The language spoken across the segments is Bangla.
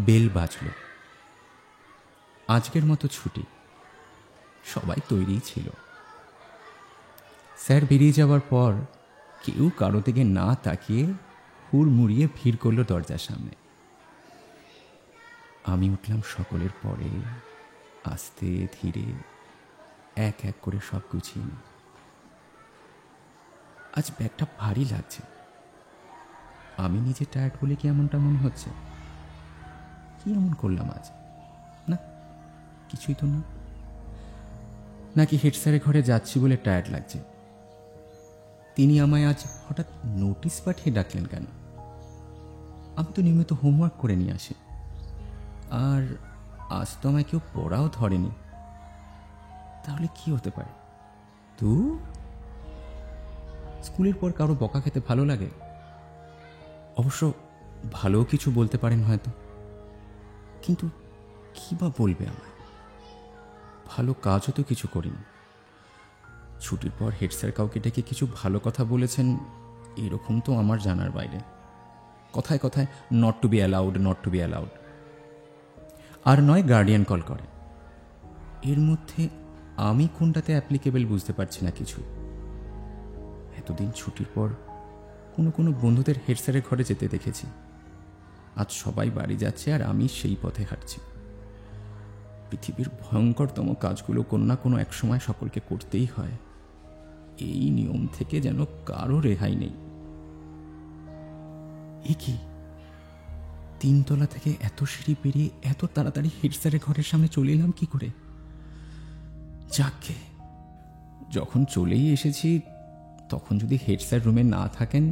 বেল বাজল। আজকের মতো ছুটি। সবাই তৈরি ছিল। স্যার বেরিয়ে যাওয়ার পর কেউ কারো দিকে না তাকিয়ে হুড়মুড়িয়ে ভিড় করল দরজার সামনে। আমি উঠলাম সকলের পরে, আস্তে ধীরে এক এক করে সব গুছিয়ে নিই। আজ ব্যাগটা ভারী লাগছে। আমি নিজে টায়ার্ড বলে কি এমনটা মনে হচ্ছে? কি এমন করলাম আজ? না, কিছুই তো না। নাকি হেড স্যারের ঘরে যাচ্ছি বলে টায়ার্ড লাগছে? তিনি আমায় আজ হঠাৎ নোটিশ পাঠিয়ে ডাকলেন কেন? আমি তো নিয়মিত হোমওয়ার্ক করে নিয়ে আসি, আর আজ তো আমায় কেউ পড়াও ধরেনি। তাহলে কি হতে পারে? স্কুলের পর কারো বকা খেতে ভালো লাগে? অবশ্য ভালো কিছু বলতে পারেন হয়তো, কিন্তু কি বা বলবে আমায়? ভালো কাজও তো কিছু করিনি। ছুটির পর হেড স্যার কাউকে ডেকে কিছু ভালো কথা বলেছেন এরকম তো আমার জানার বাইরে। কথায় কথায় not to be allowed, not to be allowed. আর নয় গার্ডিয়ান কল করে। এর মধ্যে আমি কোনটাতে অ্যাপ্লিকেবল বুঝতে পারছি না কিছু। এতদিন ছুটির পর কোনো কোনো বন্ধুদের হেড স্যারের ঘরে যেতে দেখেছি। আজ সবাই বাড়ি যাচ্ছে আর আমি সেই পথে হাঁটছি। পৃথিবীর ভয়ঙ্করতম কাজগুলো কোনো না কোনো এক সময় সকলকে করতেই হয়। এই নিয়ম থেকে যেন কারো রেহাই নেই। এ কি, 3 তলা থেকে এত সিঁড়ি পেরিয়ে এত তাড়াতাড়ি হেড স্যারের ঘরের সামনে চলে এলাম কি করে? যাকে যখন চলেই এসেছি, তখন যদি হেড স্যার রুমে না থাকেন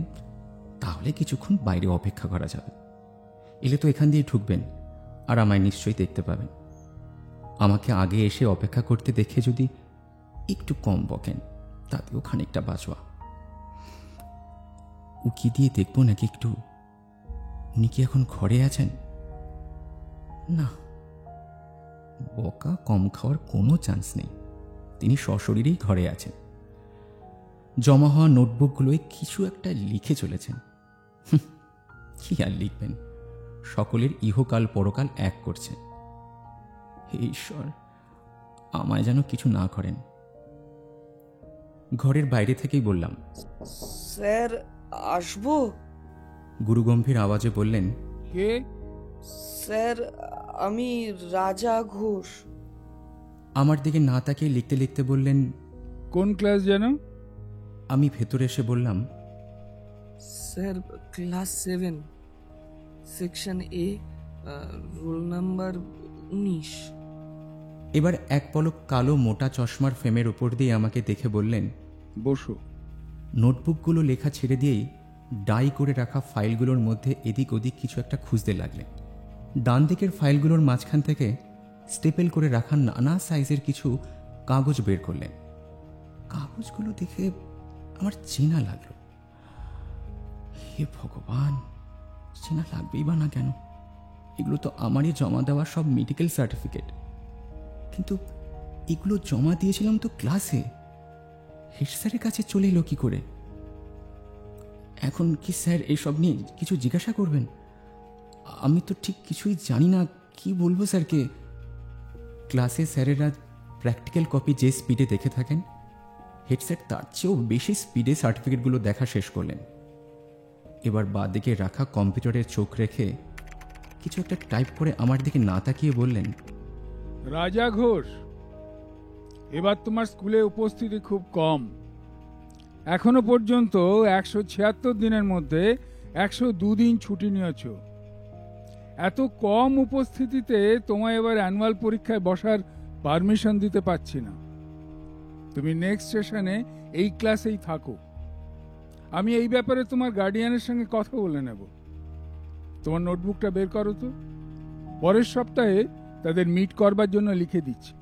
তাহলে কিছুক্ষণ বাইরে অপেক্ষা করা যাবে। এলে তো এখান দিয়ে ঢুকবেন আর আমায় নিশ্চয়ই দেখতে পাবেন। আমাকে আগে এসে অপেক্ষা করতে দেখে যদি একটু কম বকেন, তাতেও খানিকটা বাঁচোয়া। উকি দিয়ে দেখবো নাকি একটু, উনি কি এখন ঘরে আছেন? না, বকা কম খাওয়ার কোনো চান্স নেই। তিনি সশরীরেই ঘরে আছেন। জমা হওয়া নোটবুকগুলোয় কিছু একটা লিখে চলেছেন। কি আর লিখবেন, সকলের ইহকাল পরকাল এক করছে। হে ঈশ্বর, আমায় যেন কিছু না করেন। ঘরের বাইরে থেকেই বললাম, স্যার আসবো? গুরুগম্ভীর আওয়াজে বললেন, কে? স্যার আমি রাজা ঘোষ। আমার দিকে না তাকিয়ে লিখতে লিখতে বললেন, কোন ক্লাস যেন? আমি ভেতরে এসে বললাম, স্যার ক্লাস 7, সেকশন এ, রোল নাম্বার 19। এবার এক পলক কালো মোটা চশমার ফ্রেমের উপর দিয়ে আমাকে দেখে বললেন, বসো। নোটবুকগুলো লেখা ছেড়ে দিয়েই ডাই করে রাখা ফাইলগুলোর মধ্যে এদিক ওদিক কিছু একটা খুঁজতে লাগলেন। ডান দিকের ফাইলগুলোর মাঝখান থেকে স্টেপেল করে রাখা নানা সাইজের কিছু কাগজ বের করলেন। কাগজগুলো দেখে আমার চেনা লাগলো। হে ভগবান, চেনা লাগবেই বা না কেন? এগুলো তো আমারই জমা দেওয়া সব মেডিকেল সার্টিফিকেট। কিন্তু এগুলো জমা দিয়েছিলাম তো ক্লাসে। হেড স্যারের কাছে চলে এলো কি করে? এখন কি স্যার এইসব নিয়ে কিছু জিজ্ঞাসা করবেন? আমি তো ঠিক কিছুই জানি না, কি বলবো স্যারকে? ক্লাসে স্যারেরা প্র্যাকটিক্যাল কপি যে স্পিডে দেখে থাকেন, হেড স্যার তার চেয়েও বেশি স্পিডে সার্টিফিকেটগুলো দেখা শেষ করলেন। এবার বাঁ দিকে রাখা কম্পিউটারে চোখ রেখে কিছু একটা টাইপ করে আমার দিকে না তাকিয়ে বললেন, রাজা ঘোষ, এবার তোমার স্কুলে উপস্থিতি খুব কম। এখনো পর্যন্ত 176 দিনের মধ্যে 102 দিন ছুটি নিয়েছ। এত কম উপস্থিতিতে তোমায় এবার অ্যানুয়াল পরীক্ষায় বসার পারমিশন দিতে পারছি না। তুমি নেক্সট সেশনে এই ক্লাসেই থাকো। আমি এই ব্যাপারে তোমার গার্ডিয়ানের সঙ্গে কথা বলে নেব। তোমার নোটবুকটা বের করো তো, পরের সপ্তাহে তাদের মিট করবার জন্য লিখে দিচ্ছি।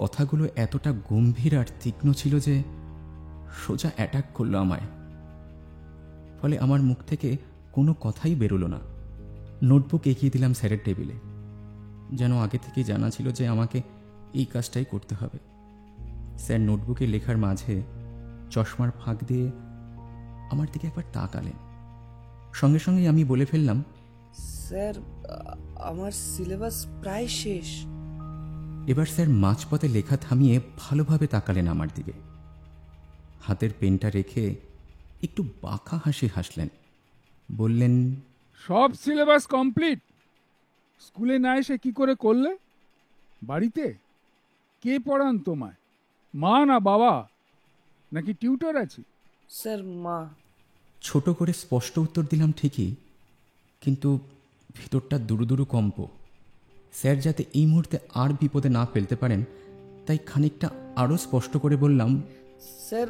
কথাগুলো এতটা গম্ভীর আর তীক্ষ্ণ ছিল যে সোজা অ্যাটাক করলো আমায়। ফলে আমার মুখ থেকে কোনো কথাই বেরোলো না। নোটবুক এগিয়ে দিলাম স্যারের টেবিলে, যেন আগে থেকেই জানা ছিল যে আমাকে এই কাজটাই করতে হবে। স্যার নোটবুকে লেখার মাঝে চশমার ফাঁক দিয়ে আমার দিকে একবার তাকালেন। সঙ্গে সঙ্গেই আমি বলে ফেললাম, স্যার আমার সিলেবাস প্রায় শেষ। এবার স্যার মাঝপথে লেখা থামিয়ে ভালোভাবে তাকালেন আমার দিকে। হাতের পেনটা রেখে একটু বাঁকা হাসি হাসলেন। বললেন, সব সিলেবাস কমপ্লিট? স্কুলে না এসে কি করে করলে? বাড়িতে কে পড়ান তোমায়? মা না বাবা, নাকি টিউটর আছে? স্যার মা। ছোট করে স্পষ্ট উত্তর দিলাম ঠিকই, কিন্তু ভিতরটা দুরু দুরু কম্প। স্যার যাতে এই মুহূর্তে আর বিপদে না ফেলতে পারেন, তাই খানিকটা আরও স্পষ্ট করে বললাম, স্যার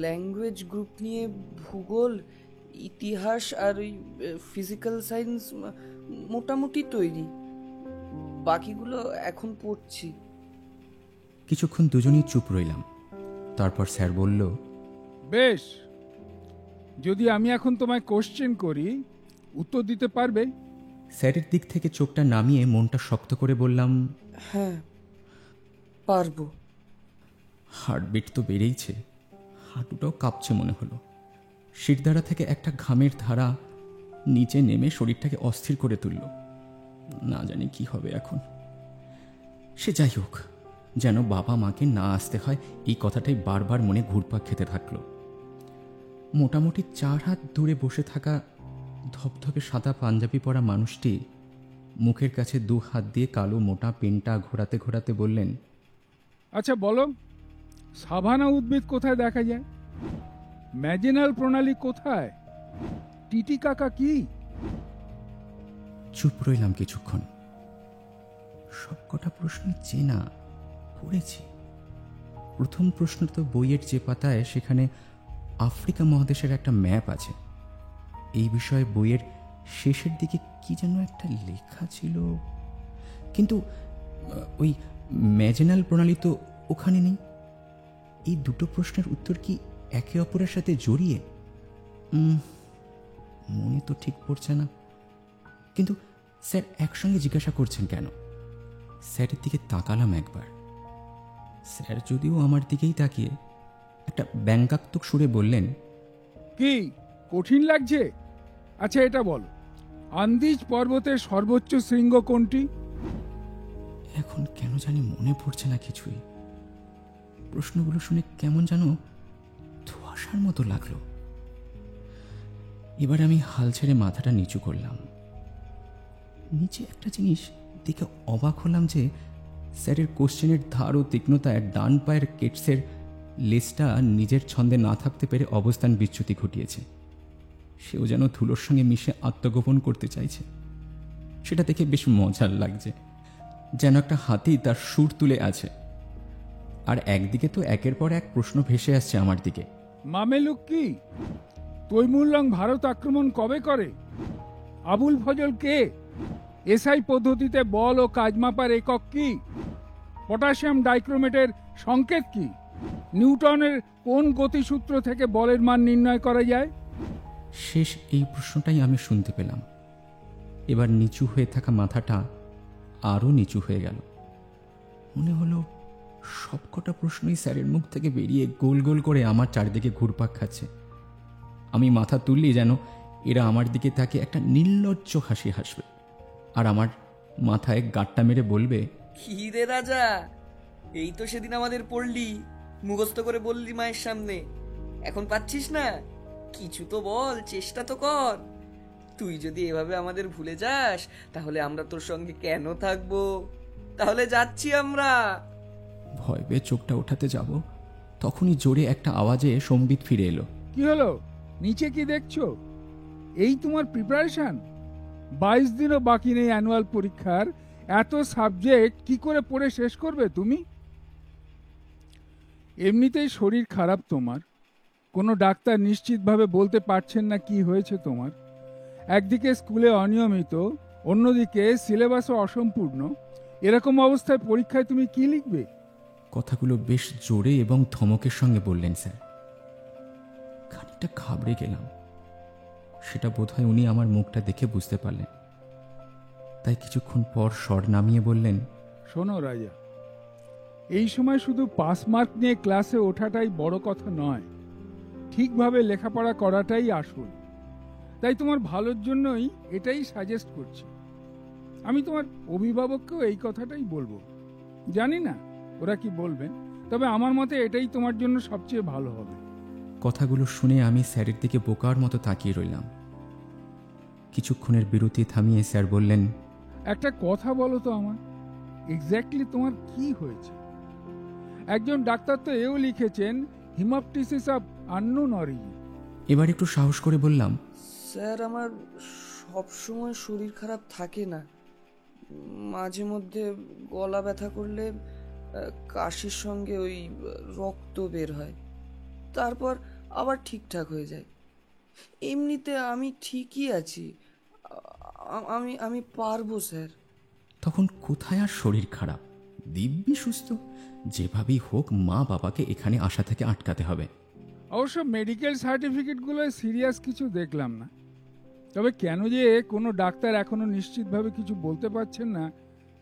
ল্যাঙ্গুয়েজ গ্রুপ নিয়ে ভূগোল, ইতিহাস আর ওই ফিজিক্যাল সায়েন্স মোটামুটি তৈরি, বাকিগুলো এখন পড়ছি। কিছুক্ষণ দুজনেই চুপ রইলাম। তারপর স্যার বলল, বেশ, যদি আমি এখন তোমায় কোশ্চেন করি, উত্তর দিতে পারবে? স্যারের দিক থেকে চোখটা নামিয়ে মনটা শক্ত করে বললাম, হ্যাঁ পারবো। হার্টবিট তো বেড়েইছে, হাঁটুটাও কাঁপছে মনে হলো। শিরদাঁড়া থেকে একটা ঘামের ধারা নিচে নেমে শরীরটাকে অস্থির করে তুলল। না জানি কি হবে এখন। সে যাই হোক, যেন বাবা মাকে না আসতে হয় এই কথাটাই বারবার মনে ঘুরপাক খেতে থাকলো। মোটামুটি 4 হাত দূরে বসে থাকা ধপধপে সাদা পাঞ্জাবি পরা মানুষটি মুখের কাছে 2 হাত দিয়ে কালো মোটা পেনটা ঘোরাতে ঘোরাতে বললেন, আচ্ছা বলো, সাভানা উদ্ভিদ কোথায় দেখা যায়? ম্যাজিনাল প্রণালী কোথায়? টিটিকাকা কি? চুপ রইলাম কিছুক্ষণ। সবকটা প্রশ্ন চেনা, পড়েছি। প্রথম প্রশ্ন তো বইয়ের যে পাতায়, সেখানে আফ্রিকা মহাদেশের একটা ম্যাপ আছে। এই বিষয়ে বইয়ের শেষের দিকে কি যেন একটা লেখা ছিল, কিন্তু ওই ম্যাজেনাল প্রণালী তো ওখানে নেই। এই দুটো প্রশ্নের উত্তর কি একে অপরের সাথে জড়িয়ে? মনে তো ঠিক পড়ছে না। কিন্তু স্যার একসঙ্গে জিজ্ঞাসা করছেন কেন? স্যারের দিকে তাকালাম একবার। স্যার যদিও আমার দিকেই তাকিয়ে একটা ব্যঙ্গাত্মক সুরে বললেন, কি কঠিন লাগছে? আচ্ছা এটা বলো, আন্দিজ পর্বতের সর্বোচ্চ শৃঙ্গ কোনটি? এখন কেন জানি মনে পড়ছে না কিছুই। প্রশ্নগুলো শুনে কেমন যেন ধোঁয়াশার মতো লাগলো। এবার আমি হাল ছেড়ে মাথাটা নিচু করলাম। নিচে একটা জিনিস দেখে অবাক হলাম যে স্যারের কোশ্চেনের ধার ও তীক্ষ্ণতায় ডান পায়ের কেটসের লেজটা নিজের ছন্দে না থাকতে পেরে অবস্থান বিচ্যুতি ঘটিয়েছে। সেও যেন ধুলোর সঙ্গে মিশে আত্মগোপন করতে চাইছে। সেটা দেখে বেশ মজার লাগছে, যেন একটা হাতি তার সুর তুলে আছে। আর একদিকে তো একের পর এক প্রশ্ন ভেসে আসছে আমার দিকে। মামেলুক কি? তৈমুরলং ভারত আক্রমণ কবে করে? আবুল ফজল কে? এসআই পদ্ধতিতে বল ও কাজ মাপার একক কি? পটাশিয়াম ডাইক্রোমেটের সংকেত কি? নিউটনের কোন গতিসূত্র থেকে বলের মান নির্ণয় করা যায়? শেষ এই প্রশ্নটাই আমি শুনতে পেলাম। এবার নিচু হয়ে থাকা মাথাটা আরও নিচু হয়ে গেল। মনে হলো সবকটা প্রশ্নই স্যারের মুখ থেকে বেরিয়ে গোল গোল করে আমার চারিদিকে ঘুরপাক খাচ্ছে। আমি মাথা তুললেই যেন এরা আমার দিকে তাকে একটা নির্লজ্জ হাসি হাসবে, আর আমার মাথায় গাঁটটা মেরে বলবে, কি রে রাজা, এই তো সেদিন আমাদের পড়লি, মুখস্থ করে বললি মায়ের সামনে, এখন পাচ্ছিস না? কিছু তো বল, চেষ্টা তো কর। তুই যদি এভাবে আমাদের ভুলে যাস, তাহলে আমরা তোর সঙ্গে কেন থাকবো? তাহলে যাচ্ছি আমরা। ভয় পেয়ে চোখটা ওঠাতে যাব, তখনই জোরে একটা আওয়াজে সম্বিত ফিরে এলো। কি হলো? নিচে কি দেখছো? এই তোমার প্রিপারেশন? 22 দিনও বাকি নেই অ্যানুয়াল পরীক্ষার, এত সাবজেক্ট কি করে পড়ে শেষ করবে তুমি? এমনিতেই শরীর খারাপ তোমার, কোনো ডাক্তার নিশ্চিতভাবে বলতে পারছেন না কি হয়েছে তোমার। একদিকে স্কুলে অনিয়মিত, অন্যদিকে সিলেবাসও অসম্পূর্ণ। এরকম অবস্থায় পরীক্ষায় তুমি কি লিখবে? কথাগুলো বেশ জোরে এবং ধমকের সঙ্গে বললেন স্যার। খানিকটা ঘাবড়ে গেলাম। সেটা বোধহয় উনি আমার মুখটা দেখে বুঝতে পারলেন। তাই কিছুক্ষণ পর স্বর নামিয়ে বললেন, শোনো রাজা, এই সময় শুধু পাস মার্ক নিয়ে ক্লাসে ওঠাটাই বড় কথা নয়, ঠিকভাবে লেখাপড়া করাটাই আসল। তাই তোমার ভালোর জন্যই এটাই সাজেস্ট করছি। আমি তোমার অভিভাবককেও এই কথাটাই বলবো। জানি না ওরা কি বলবেন, তবে আমার মতে এটাই তোমার জন্য সবচেয়ে ভালো হবে। কথাগুলো শুনে আমি স্যারের দিকে বোকার মতো তাকিয়ে রইলাম। কিছুক্ষণের বিরতি থামিয়ে স্যার বললেন, একটা কথা বলো তো আমার, এক্স্যাক্টলি তোমার কি হয়েছে? একজন ডাক্তার তো এও লিখেছেন হিমাপটিসিস অফ আননোন অরিজিন। এবার একটু সাহস করে বললাম, স্যার আমার সবসময় শরীর খারাপ থাকে না, মাঝে মধ্যে গলা ব্যথা করলে কাশির সঙ্গে ওই রক্ত বের হয়, তারপর আবার ঠিকঠাক হয়ে যায়। এমনিতে আমি ঠিকই আছি, আমি আমি পারবো স্যার। তখন কোথায় আর শরীর খারাপ, দিব্যি সুস্থ। যেভাবেই হোক মা বাবাকে এখানে আসা থেকে আটকাতে হবে। অবশ্য মেডিকেল সার্টিফিকেটগুলো সিরিয়াস কিছু দেখলাম না, তবে কেন যে কোনো ডাক্তার এখনো নিশ্চিতভাবে কিছু বলতে পারছেন না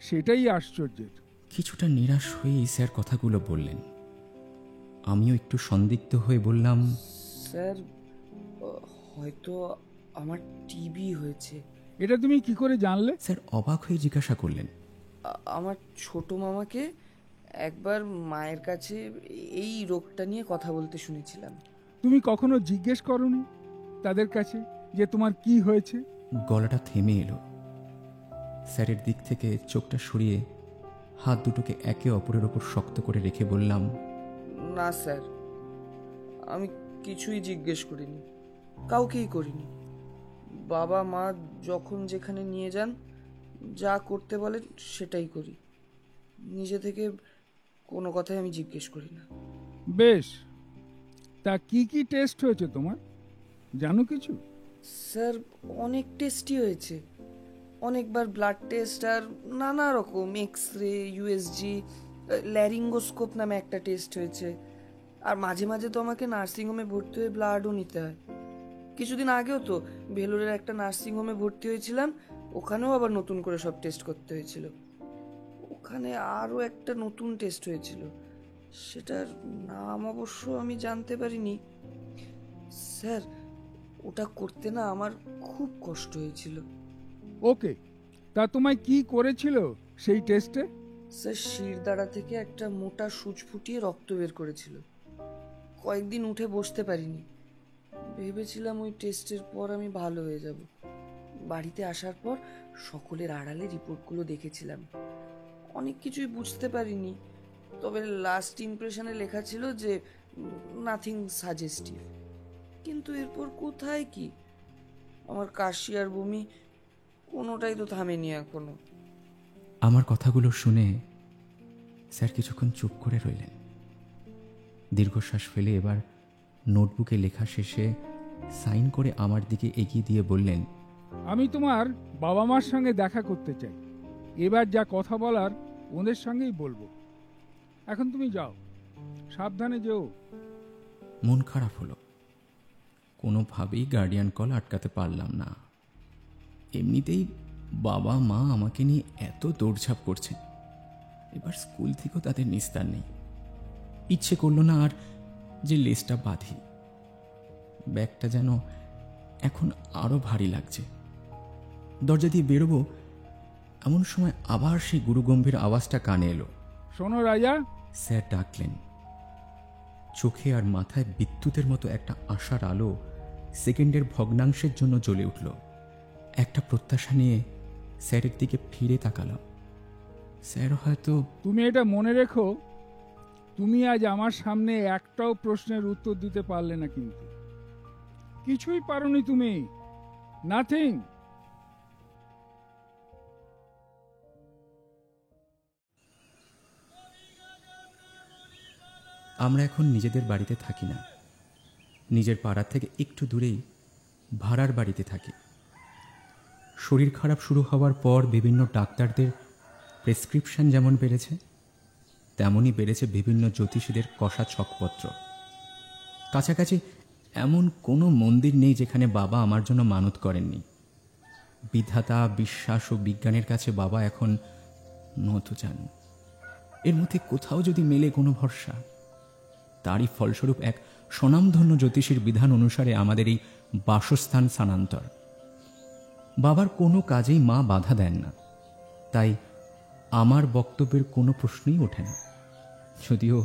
সেটাই আশ্চর্যের। কিছুটা নিরাশ হয়েই স্যার কথাগুলো বললেন। আমিও একটু সন্দিগ্ধ হয়ে বললাম, স্যার হয়তো আমার টিবি হয়েছে। এটা তুমি কি করে জানলে? স্যার অবাক হয়ে জিজ্ঞাসা করলেন, আমার ছোট মামাকে একবার মায়ের কাছে এই রোগটা নিয়ে কথা বলতে শুনেছিলাম। তুমি কখনো জিজ্ঞেস করনি তাদের কাছে যে তোমার কি হয়েছে? গলাটা থেমে এলো। স্যারের দিক থেকে চোখটা সরিয়ে হাত দুটোকে একে অপরের ওপর শক্ত করে রেখে বললাম, না স্যার, আমি কিছুই জিজ্ঞেস করিনি, কাউকেই করিনি। বাবা মা যখন যেখানে নিয়ে যান, যা করতে বলেন সেটাই করি। নিজে থেকে কোনো কথাই আমি জিজ্ঞেস করি না। বেশ, তা কি কি টেস্ট হয়েছে তোমার, জানো কিছু? স্যার অনেক টেস্টই হয়েছে, অনেকবার ব্লাড টেস্ট আর নানা রকম এক্স রে, ইউএসজি, ল্যারিঙ্গোস্কোপ নামে একটা টেস্ট হয়েছে। আর মাঝে মাঝে তো আমাকে নার্সিংহোমে ভর্তি হয়ে ব্লাডও নিতে হয়। কিছুদিন আগেও তো ভেলোরের একটা নার্সিংহোমে ভর্তি হয়েছিলাম, ওখানেও আবার নতুন করে সব টেস্ট করতে হয়েছিল। ওখানে আরও একটা নতুন টেস্ট হয়েছিল, সেটার নাম অবশ্য আমি জানতে পারিনি। স্যার ওটা করতে না আমার খুব কষ্ট হয়েছিল। ওকে, তা তোমায় কি করেছিল সেই টেস্টে? স্যার শিরদাঁড়া থেকে একটা মোটা সূচ ফুটিয়ে রক্ত বের করেছিল। কয়েকদিন উঠে বসতে পারিনি, ভেবেছিলাম ওই টেস্টের পর আমি ভালো হয়ে যাব। বাড়িতে আসার পর সকলের আড়ালে রিপোর্টগুলো দেখেছিলাম, অনেক কিছুই বুঝতে পারিনি। তবে লাস্ট ইমপ্রেশনে লেখা ছিল যে নাথিং সাজেস্টিভ। কিন্তু এরপর কোথায় কি, আমার কাশি আর বমি কোনোটাই তো থামেনি এখনো। আমার কথাগুলো শুনে স্যার কিছুক্ষণ চুপ করে রইলেন। দীর্ঘশ্বাস ফেলে এবার নোটবুকে লেখা শেষে সাইন করে আমার দিকে এগিয়ে দিয়ে বললেন, আমি তোমার বাবা মার সঙ্গে দেখা করতে চাই। এবার যা কথা বলার ওদের সঙ্গেই বলবো। এখন তুমি যাও, সাবধানে যেও। মন খারাপ হলো। কোনোভাবেই গার্ডিয়ান কল আটকাতে পারলাম না। এমনিতেই বাবা মা আমাকে নিয়ে এত দৌড়ঝাঁপ করছেন, এবার স্কুল থেকেও তাদের নিস্তার নেই। ইচ্ছে করলো না আর যে লেজটা বাঁধি। ব্যাগটা যেন এখন আরো ভারী লাগছে। দরজা দিয়ে বেরোবো এমন সময় আবার সেই গুরুগম্ভীর আওয়াজটা কানে এলো। শোনো রাজা। স্যার ডাকলেন। চোখে আর মাথায় বিদ্যুতের মতো একটা আশার আলো সেকেন্ডের ভগ্নাংশের জন্য জ্বলে উঠল। একটা প্রত্যাশা নিয়ে স্যারের দিকে ফিরে তাকালাম। স্যার হয়তো। তুমি এটা মনে রেখো, তুমি আজ আমার সামনে একটাও প্রশ্নের উত্তর দিতে পারলে না, কিন্তু কিছুই পারোনি তুমি, নাথিং। আমরা এখন নিজেদের বাড়িতে থাকি না, নিজের পাড়া থেকে একটু দূরেই ভাড়ার বাড়িতে থাকি। শরীর খারাপ শুরু হওয়ার পর বিভিন্ন ডাক্তারদের প্রেসক্রিপশন যেমন বেড়েছে, তেমনই বেড়েছে বিভিন্ন জ্যোতিষীদের কষা ছকপত্র। কাছাকাছি এমন কোনো মন্দির নেই যেখানে বাবা আমার জন্য মানত করেননি। বিধাতা, বিশ্বাস ও বিজ্ঞানের কাছে বাবা এখন নত জানু। এর মধ্যে কোথাও যদি মেলে কোনো ভরসা, তারই ফলস্বরূপ এক স্বনামধন্য জ্যোতিষীর বিধান অনুসারে আমাদের এই বাসস্থান স্থানান্তর। বাবার কোনো কাজেই মা বাধা দেন না, তাই আমার বক্তব্যের কোনো প্রশ্নই ওঠে না। যদিও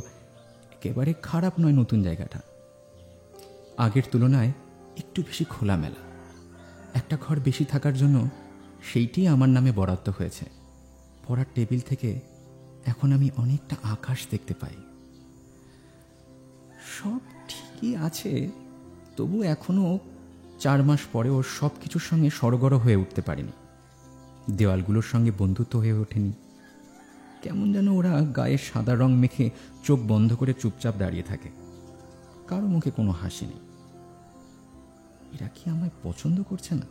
একেবারে খারাপ নয় নতুন জায়গাটা, আগের তুলনায় একটু বেশি খোলামেলা। একটা ঘর বেশি থাকার জন্য সেইটি আমার নামে বরাদ্দ হয়েছে। পড়ার টেবিল থেকে এখন আমি অনেকটা আকাশ দেখতে পাই। সব ঠিকই আছে, তবু এখনো 4 মাস পরেও সব কিছুর সঙ্গে সরগর হয়ে উঠতে পারিনি। দেওয়ালগুলোর সঙ্গে বন্ধুত্ব হয়ে ওঠেনি। কেমন যেন ওরা গায়ে সাদা রং মেখে চোখ বন্ধ করে চুপচাপ দাঁড়িয়ে থাকে, কারো মুখে কোনো হাসি নেই। এরা কি আমায় পছন্দ করছে না?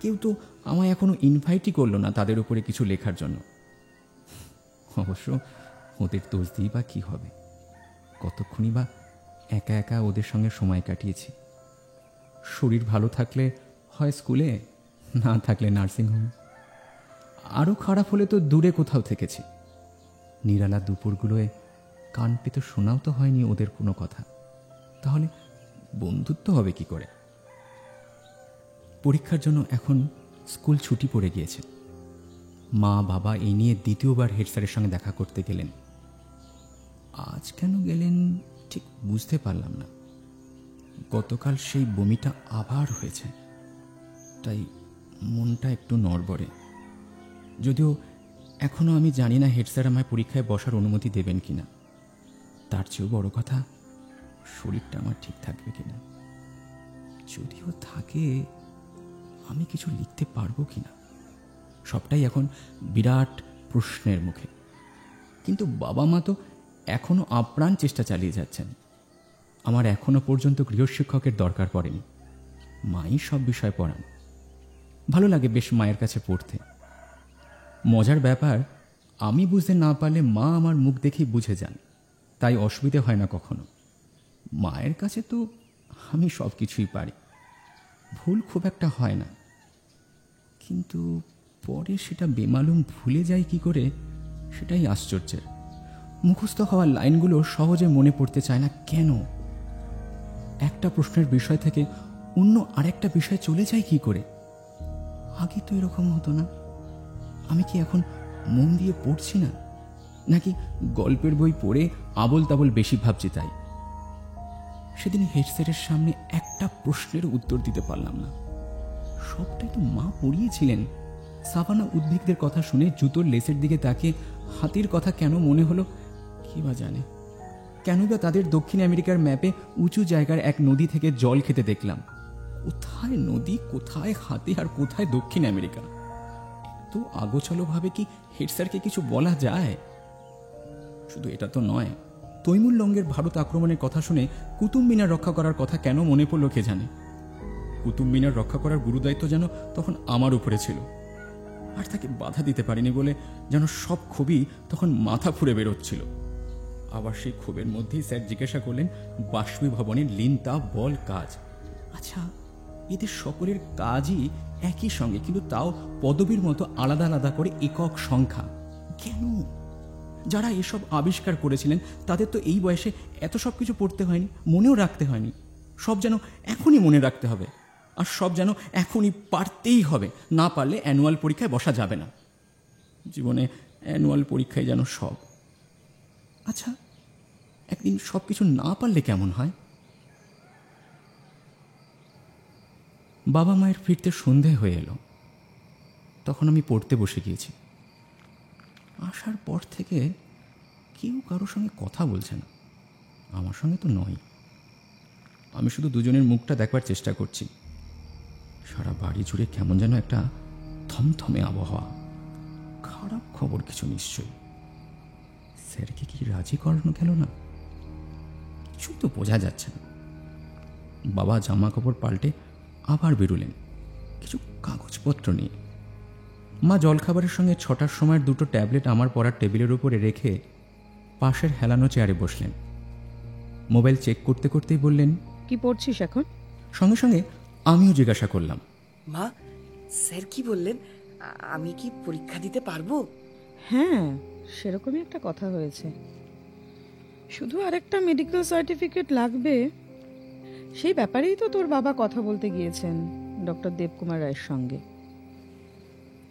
কেউ তো আমায় এখনো ইনভাইটই করলো না তাদের উপরে কিছু লেখার জন্য। অবশ্য ওদের দোষ দিই বা কি হবে, কতক্ষণই বা একা একা ওদের সঙ্গে সময় কাটিয়েছি। শরীর ভালো থাকলে হয় স্কুলে, না থাকলে নার্সিংহোমে, আরও খারাপ হলে তো দূরে কোথাও থেকেছি। নিরালা দুপুরগুলোয় কান পেতে শোনাও তো হয়নি ওদের কোনো কথা, তাহলে বন্ধুত্ব হবে কি করে? পরীক্ষার জন্য এখন স্কুল ছুটি পড়ে গিয়েছে। মা বাবা এই নিয়ে দ্বিতীয়বার হেড স্যারের সঙ্গে দেখা করতে গেলেন। আজ কেন গেলেন ঠিক বুঝতে পারলাম না। গতকাল সেই বমিটা আবার হয়েছে, তাই মনটা একটু নড়বড়ে। যদিও এখনও আমি জানি না হেড স্যার আমায় পরীক্ষায় বসার অনুমতি দেবেন কিনা। তার চেয়েও বড় কথা, শরীরটা আমার ঠিক থাকবে কিনা। যদিও থাকে, আমি কিছু লিখতে পারবো কিনা, সবটাই এখন বিরাট প্রশ্নের মুখে। কিন্তু বাবা মা তো এখনো আপ্রাণ চেষ্টা চালিয়ে যাচ্ছেন। আমার এখনো পর্যন্ত গৃহশিক্ষকের দরকার পড়েনি, মাই সব বিষয় পড়ান। ভালো লাগে বেশ মায়ের কাছে পড়তে। মজার ব্যাপার, আমি বুঝতে না পারলে মা আমার মুখ দেখেই বুঝে যান, তাই অসুবিধে হয় না কখনো। মায়ের কাছে তো আমি সব কিছুই পারি, ভুল খুব একটা হয় না। কিন্তু পরে সেটা বেমালুম ভুলে যাই কি করে, সেটাই আশ্চর্যের। মুখস্থ হওয়া লাইনগুলো সহজে মনে পড়তে চায় না কেন? একটা প্রশ্নের বিষয় থেকে অন্য আরেকটা বিষয় চলে যায় কি করে? আগে তো এরকম হতো না। আমি কি এখন মন দিয়ে পড়ছি না, নাকি গল্পের বই পড়ে আবোল তাবোল বেশি ভাবছি তাই? সেদিন হেড স্যারের সামনে একটা প্রশ্নের উত্তর দিতে পারলাম না। সবটাই তো মা পড়িয়েছিলেন। সাভানা উদ্ভিদদের কথা শুনে জুতোর লেসের দিকে তাকিয়ে হাতির কথা কেন মনে হলো কি বা জানে। কেন বা তাদের দক্ষিণ আমেরিকার ম্যাপে উঁচু জায়গার এক নদী থেকে জল খেতে দেখলাম। কোথায় নদী, কোথায় হাতি, আর কোথায় দক্ষিণ আমেরিকা? তো আগোছালোভাবে কি হেড স্যারকে কিছু বলা যায়? শুধু এটা তো নয়, তৈমুর লঙ্গের ভারত আক্রমণের কথা শুনে কুতুব মিনার রক্ষা করার কথা কেন মনে পড়লো কে জানে। কুতুব মিনার রক্ষা করার গুরুদায়িত্ব যেন তখন আমার উপরে ছিল, আর তাকে বাধা দিতে পারিনি বলে যেন সব ক্ষোভই তখন মাথা ফুঁড়ে বেরোচ্ছিল। আবার সেই ক্ষোভের মধ্যেই স্যার জিজ্ঞাসা করলেন বাষ্পীভবনের লিনতা বল কাজ। আচ্ছা, এদের সকলের কাজই একই সঙ্গে, কিন্তু তাও পদবীর মতো আলাদা আলাদা করে একক সংখ্যা কেন? যারা এসব আবিষ্কার করেছিলেন তাদের তো এই বয়সে এত সব কিছু পড়তে হয়নি, মনেও রাখতে হয়নি। সব যেন এখনই মনে রাখতে হবে, আর সব যেন এখনই পারতেই হবে, না পারলে অ্যানুয়াল পরীক্ষায় বসা যাবে না। জীবনে অ্যানুয়াল পরীক্ষায় যেন সব। আচ্ছা, একদিন সব কিছু না পারলে কেমন হয়? বাবা মায়ের ফিরতে সন্ধে হয়ে এলো। তখন আমি পড়তে বসে গিয়েছি। আসার পর থেকে কেউ কারোর সঙ্গে কথা বলছে না, আমার সঙ্গে তো নয়। আমি শুধু দুজনের মুখটা দেখবার চেষ্টা করছি। সারা বাড়ি জুড়ে কেমন যেন একটা থমথমে আবহাওয়া। খারাপ খবর কিছু নিশ্চয়ই। স্যারকে কি রাজি করানো গেল না? কিছুই তো বোঝা যাচ্ছে না। বাবা জামা কাপড় পাল্টে আবার বেরোলেন কিছু কাগজপত্র নিয়ে। মা জলখাবারের সঙ্গে 6টার সময়ের 2টো ট্যাবলেট আমার পড়ার টেবিলের উপরে রেখে পাশের হেলানো চেয়ারে বসলেন। মোবাইল চেক করতে করতেই বললেন, কি পড়ছিস এখন? সঙ্গে সঙ্গে আমিও জিজ্ঞাসা করলাম, মা, স্যার কি বললেন? আমি কি পরীক্ষা দিতে পারবো? হ্যাঁ, সেরকমই একটা কথা হয়েছে। শুধু আরেকটা মেডিকেল সার্টিফিকেট লাগবে, সেই ব্যাপারেই তো তোর বাবা কথা বলতে গিয়েছেন ডক্টর দেবকুমার রায়ের সঙ্গে।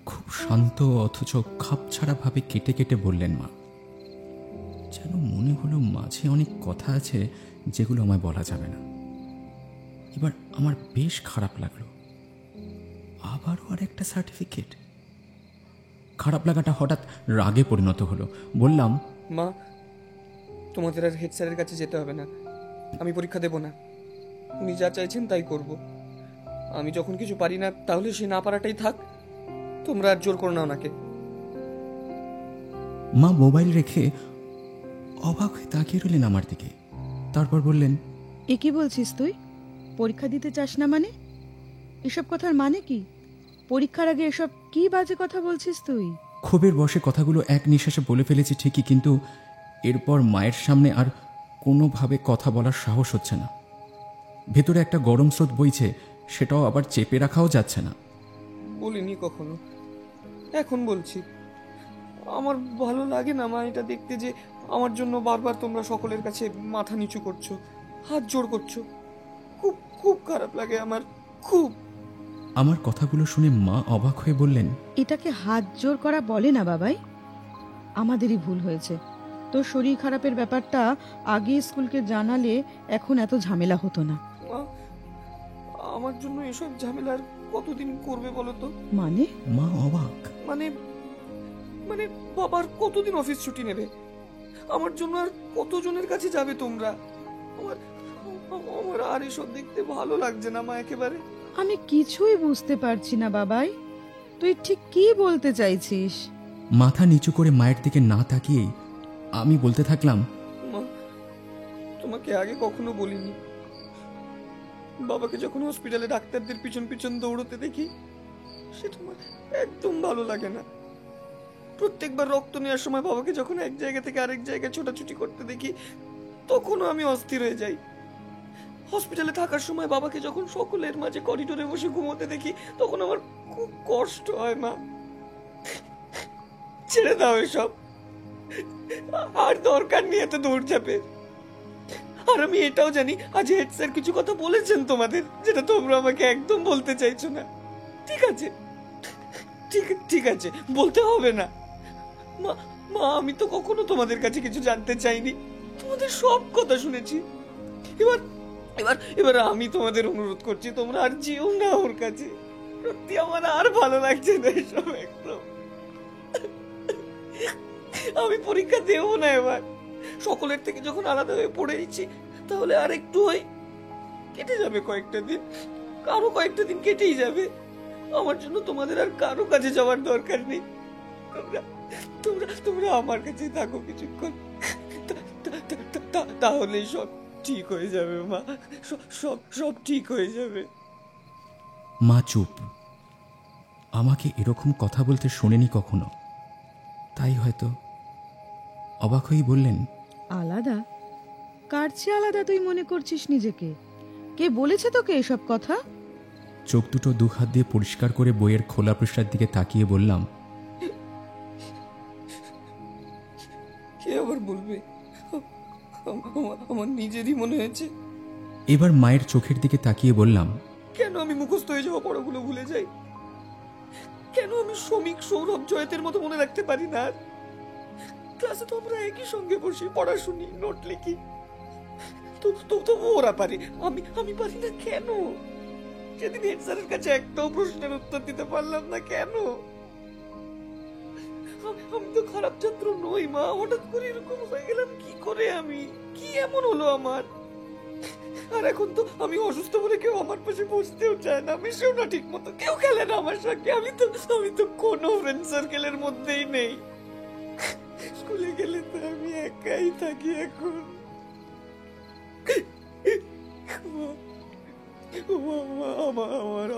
খুব শান্ত অথচ খাপছাড়া ভাবে কেটে কেটে বললেন মা। যেন মনে হলো মাঝে অনেক কথা আছে যেগুলো আমায় বলা যাবে না। এবার আমার বেশ খারাপ লাগলো। আবারও আর একটা সার্টিফিকেট। খারাপ লাগাটা হঠাৎ রাগে পরিণত হলো। বললাম, মা, তোমাদের আর হেড স্যারের কাছে যেতে হবে না। আমি পরীক্ষা দেব না। উনি যা চাইছেন তাই করব। আমি যখন কিছু পারি না তাহলে সে না পারাটাই থাক। তোমরা আর জোর করো না ওনাকে। মা মোবাইল রেখে অবাক হয়ে তাকিয়ে রইলেন আমার দিকে। তারপর বললেন, এ কি বলছিস তুই? পরীক্ষা দিতে চাস না মানে? এসব কথার মানে কি? পরীক্ষার আগে এসব কি বাজে কথা বলছিস তুই? ক্ষোভের বশে কথাগুলো এক নিঃশ্বাসে বলে ফেলেছি ঠিকই, কিন্তু এরপর মায়ের সামনে আর কোনোভাবে কথা বলার সাহস হচ্ছে না। ভেতরে একটা গরম স্রোত বইছে, সেটাও আবার চেপে রাখাও যাচ্ছে না। বলিনি কখনো, এখন বলছি। আমার ভালো লাগে না মা এটা দেখতে যে আমার জন্য বারবার তোমরা সকলের কাছে মাথা নিচু করছো, হাত জোড় করছো। খুব খুব খারাপ লাগে আমার, খুব। আমার কথাগুলো শুনে মা অবাক হয়ে বললেন, এটাকে হাত জোর করা বলে না বাবাই। আমাদেরই ভুল হয়েছে। তোর শরীর খারাপের ব্যাপারটা আগে স্কুলকে জানালে এখন এত ঝামেলা হতো না। মা, আমার জন্য এসব ঝামেলার কতদিন করবে বলো তো? মানে? মা অবাক। মানে মানে বাবার কতদিন অফিস ছুটি নেবে? আমার জন্য আর কতজনের কাছে যাবে তোমরা? আমার আমার আর এসব দেখতে ভালো লাগছে না মা, একেবারে। আমি কিছুই বুঝতে পারছি না বাবাই, তুই ঠিক কি বলতে চাইছিস? মাথা নিচু করে মায়ের দিকে না তাকিয়েই আমি বলতে থাকলাম, মা, তোমাকে আগে কখনো বলিনি। বাবাকে যখন হসপিটালে ডাক্তারদের পিছন পিছন দৌড়তে দেখি, সেটা আমার একদম ভালো লাগে না। প্রত্যেকবার রক্ত নেওয়ার সময় বাবাকে যখন এক জায়গা থেকে আরেক জায়গায় ছোটাছুটি করতে দেখি, তখনও আমি অস্থির হয়ে যাই। হসপিটালে থাকার সময় বাবাকে যখন সকলের মাঝে করিডোরে বসে ঘুমোতে দেখি, তখন আমার খুব কষ্ট হয় মা। ছেড়ে দাও এসব, আর দরকার নেই এত দৌড়ঝাঁপের। আর আমি এটাও জানি আজ হেড স্যার কিছু কথা বলেছেন তোমাদের, যেটা তোমরা আমাকে একদম বলতে চাইছো না। ঠিক আছে, ঠিক আছে, বলতে হবে না। মা, আমি তো কখনো তোমাদের কাছে কিছু জানতে চাইনি, তোমাদের সব কথা শুনেছি। এবার এবার এবার আমি তোমাদের অনুরোধ করছি, তোমরা আর যেও না ওর কাছে। সত্যি আমার আর ভালো লাগছে না এসব একদম। আমি পরীক্ষা দেবো না এবার। সকলের থেকে যখন আলাদা হয়ে পড়েছি, তাহলে আর একটু হয় কেটে যাবে কয়েকটা দিন, কারো কয়েকটা দিন কেটেই যাবে। আমার জন্য তোমাদের আর কারো কাছে যাওয়ার দরকার নেই। তোমরা আমার কাছে থাকো কিছুক্ষণ, তাহলে সব ঠিক হয়ে যাবে মা। সব ঠিক হয়ে যাবে। মা চুপ। আমাকে এরকম কথা বলতে শোনেনি কখনো, তাই হয়তো অবাক হয়েই বললেন, আলাদা? কার চেয়ে আলাদা তুই মনে করছিস নিজেকে? কে বলেছে তোকে এসব কথা? চোখ দুটো দু হাত দিয়ে পরিষ্কার করে বইয়ের খোলা পৃষ্ঠার দিকে তাকিয়ে বললাম, কে আবার বলবে? আমার নিজেরই মনে হয়েছে। এবার মায়ের চোখের দিকে তাকিয়ে বললাম, কেন আমি মুখস্থ হয়ে যাওয়া পড়াগুলো ভুলে যাই? কেন আমি শ্রমিক সৌরভ জয়তের মতো মনে রাখতে পারি না? ক্লাসে তো আমরা একই সঙ্গে বসি, পড়া শুনি, নোট লিখি। তো ওরা পারে, আমি পারি না কেন? সেদিন হেড স্যারের কাছে একটাও প্রশ্নের উত্তর দিতে পারলাম না কেন? আমি তো খারাপ ছাত্র নই মা, হঠাৎ করে এরকম হয়ে গেলাম কি করে? আমি কি এমন হলো আমার? আর এখন তো আমি অসুস্থ বলে কেউ আমার পাশে বসতেও চায় না, মিশেও না ঠিক মতো, কেউ খেলে না আমার সঙ্গে। আমি তো কোনো ফ্রেন্ড সার্কেলের মধ্যেই নেই। স্কুলে গেলে তো আমি একাই থাকি এখন।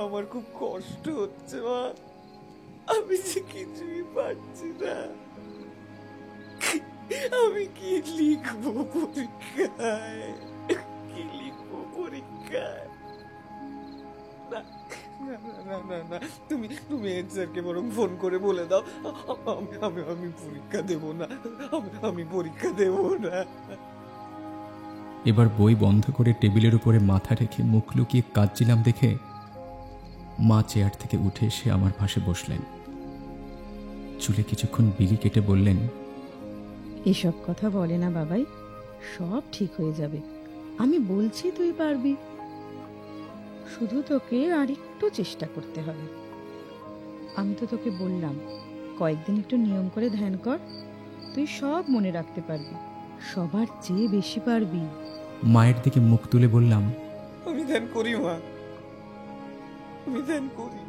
আমার খুব কষ্ট হচ্ছে মা, আমি যে কিছুই পারছি না। আমি কি লিখবো পরীক্ষায়? কি লিখবো পরীক্ষায়? না, তুমি হেড স্যারকে বরং ফোন করে বলে দাও আমি পরীক্ষা দেব না। আমি পরীক্ষা দেব না। এবার বই বন্ধ করে টেবিলের উপরে মাথা রেখে মুখ লুকিয়ে কাঁদছিলাম দেখে মা চেয়ার থেকে উঠে এসে আমার পাশে বসলেন। চুলে কিছুক্ষণ বিলি কেটে বললেন, এসব কথা বলে না বাবাই, সব ঠিক হয়ে যাবে। আমি বলছি তুই পারবি, শুধু তোকে আর একটু চেষ্টা করতে হবে। আমি তো তোকে বললাম কয়েকদিন একটু নিয়ম করে ধ্যান কর, তুই সব মনে রাখতে পারবি, সবার চেয়ে বেশি পারবি। মায়ের দিকে মুখ তুলে বললাম, আমি ধ্যান করি মা, আমি ধ্যান করি।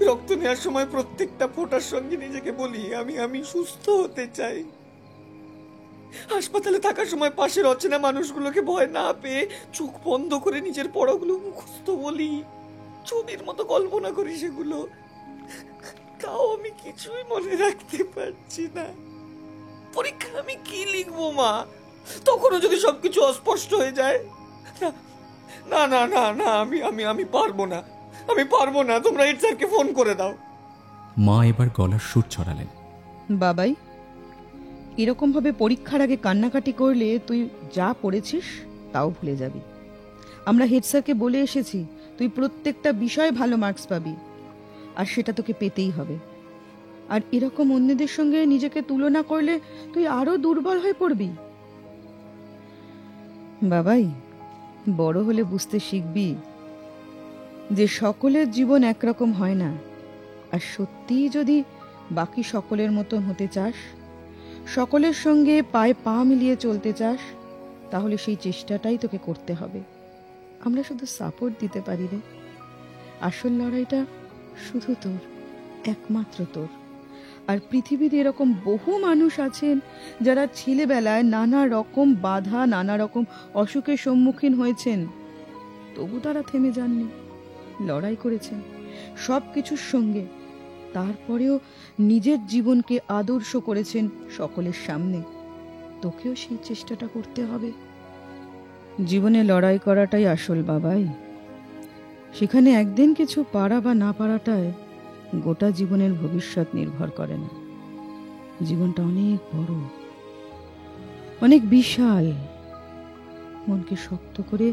রক্ত নেওয়ার সময় প্রত্যেকটা ফোঁটার সঙ্গে নিজেকে বলি আমি আমি সুস্থ হতে চাই। হাসপাতালে থাকার সময় পাশের অচেনা মানুষগুলোকে ভয় না পেয়ে চোখ বন্ধ করে নিজের পড়াগুলো মুখস্থ বলি, ছবির মতো কল্পনা করি সেগুলো। তাও আমি কিছুই মনে রাখতে পারছি না। পরীক্ষা আমি কি লিখবো মা? তখনও যদি সবকিছু অস্পষ্ট হয়ে যায়। না না না না, আমি আমি আমি পারবো না, আমি পারবো না। তোমরা হেড স্যারকে ফোন করে দাও। মা এবার গলার সুর ছড়ালেন, বাবাই, এরকম ভাবে পরীক্ষার আগে কান্নাকাটি করলে তুই যা পড়েছিস তাও ভুলে যাবি। আমরা হেড স্যারকে বলে এসেছি তুই প্রত্যেকটা বিষয়ে ভালো মার্কস পাবি, আর সেটা তোকে পেতেই হবে। আর এরকম অন্যদের সঙ্গে নিজেকে তুলনা করলে তুই আরো দুর্বল হয়ে পড়বি। বাবাই, বড় হলে বুঝতে শিখবি যে সকলের জীবন একরকম হয় না, আর সত্যিই যদি বাকি সকলের মতন হতে চাস, সকলের সঙ্গে পায়ে পা মিলিয়ে চলতে চাস, তাহলে সেই চেষ্টাটাই তোকে করতে হবে। আমরা শুধু সাপোর্ট দিতে পারি রে। আসল লড়াইটা শুধু তোর, একমাত্র তোর। আর পৃথিবীতে এরকম বহু মানুষ আছেন যারা ছেলেবেলায় নানা রকম বাধা, নানা রকম অসুখের সম্মুখীন হয়েছেন, তবু তারা থেমে যাননি, লড়াই করেছেন সব কিছুর সঙ্গে। তারপরেও নিজের জীবনকে আদর্শ করেছেন সকলের সামনে। তোকেও সেই চেষ্টাটা করতে হবে। জীবনে লড়াই করাটাই আসল বাবাই। সেখানে একদিন কিছু পারা বা না পারাটায় গোটা জীবনের ভবিষ্যৎ নির্ভর করে না। জীবনটা অনেক বড়, অনেক বিশাল। মনকে শক্ত করে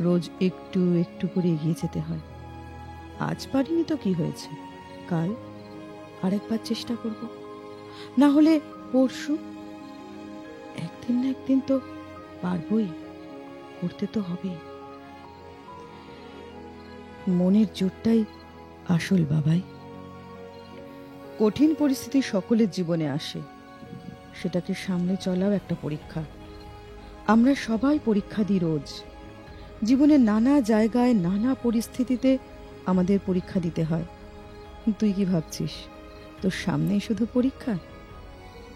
রোজ একটু একটু করে এগিয়ে যেতে হয়। আজ পারিনি তো কি হয়েছে, কাল আরেকবার চেষ্টা করব, না হলে পরশু। একদিন না একদিন তো পারবই, করতে তো হবেই। মনের জোরটাই আসল বাবাই। কঠিন পরিস্থিতি সকলের জীবনে আসে, সেটাকে সামলে চলাও একটা পরীক্ষা। আমরা সবাই পরীক্ষা দিই রোজ। জীবনের নানা জায়গায় নানা পরিস্থিতিতে আমাদের পরীক্ষা দিতে হয়। তুই কি ভাবছিস তোর সামনেই শুধু পরীক্ষা?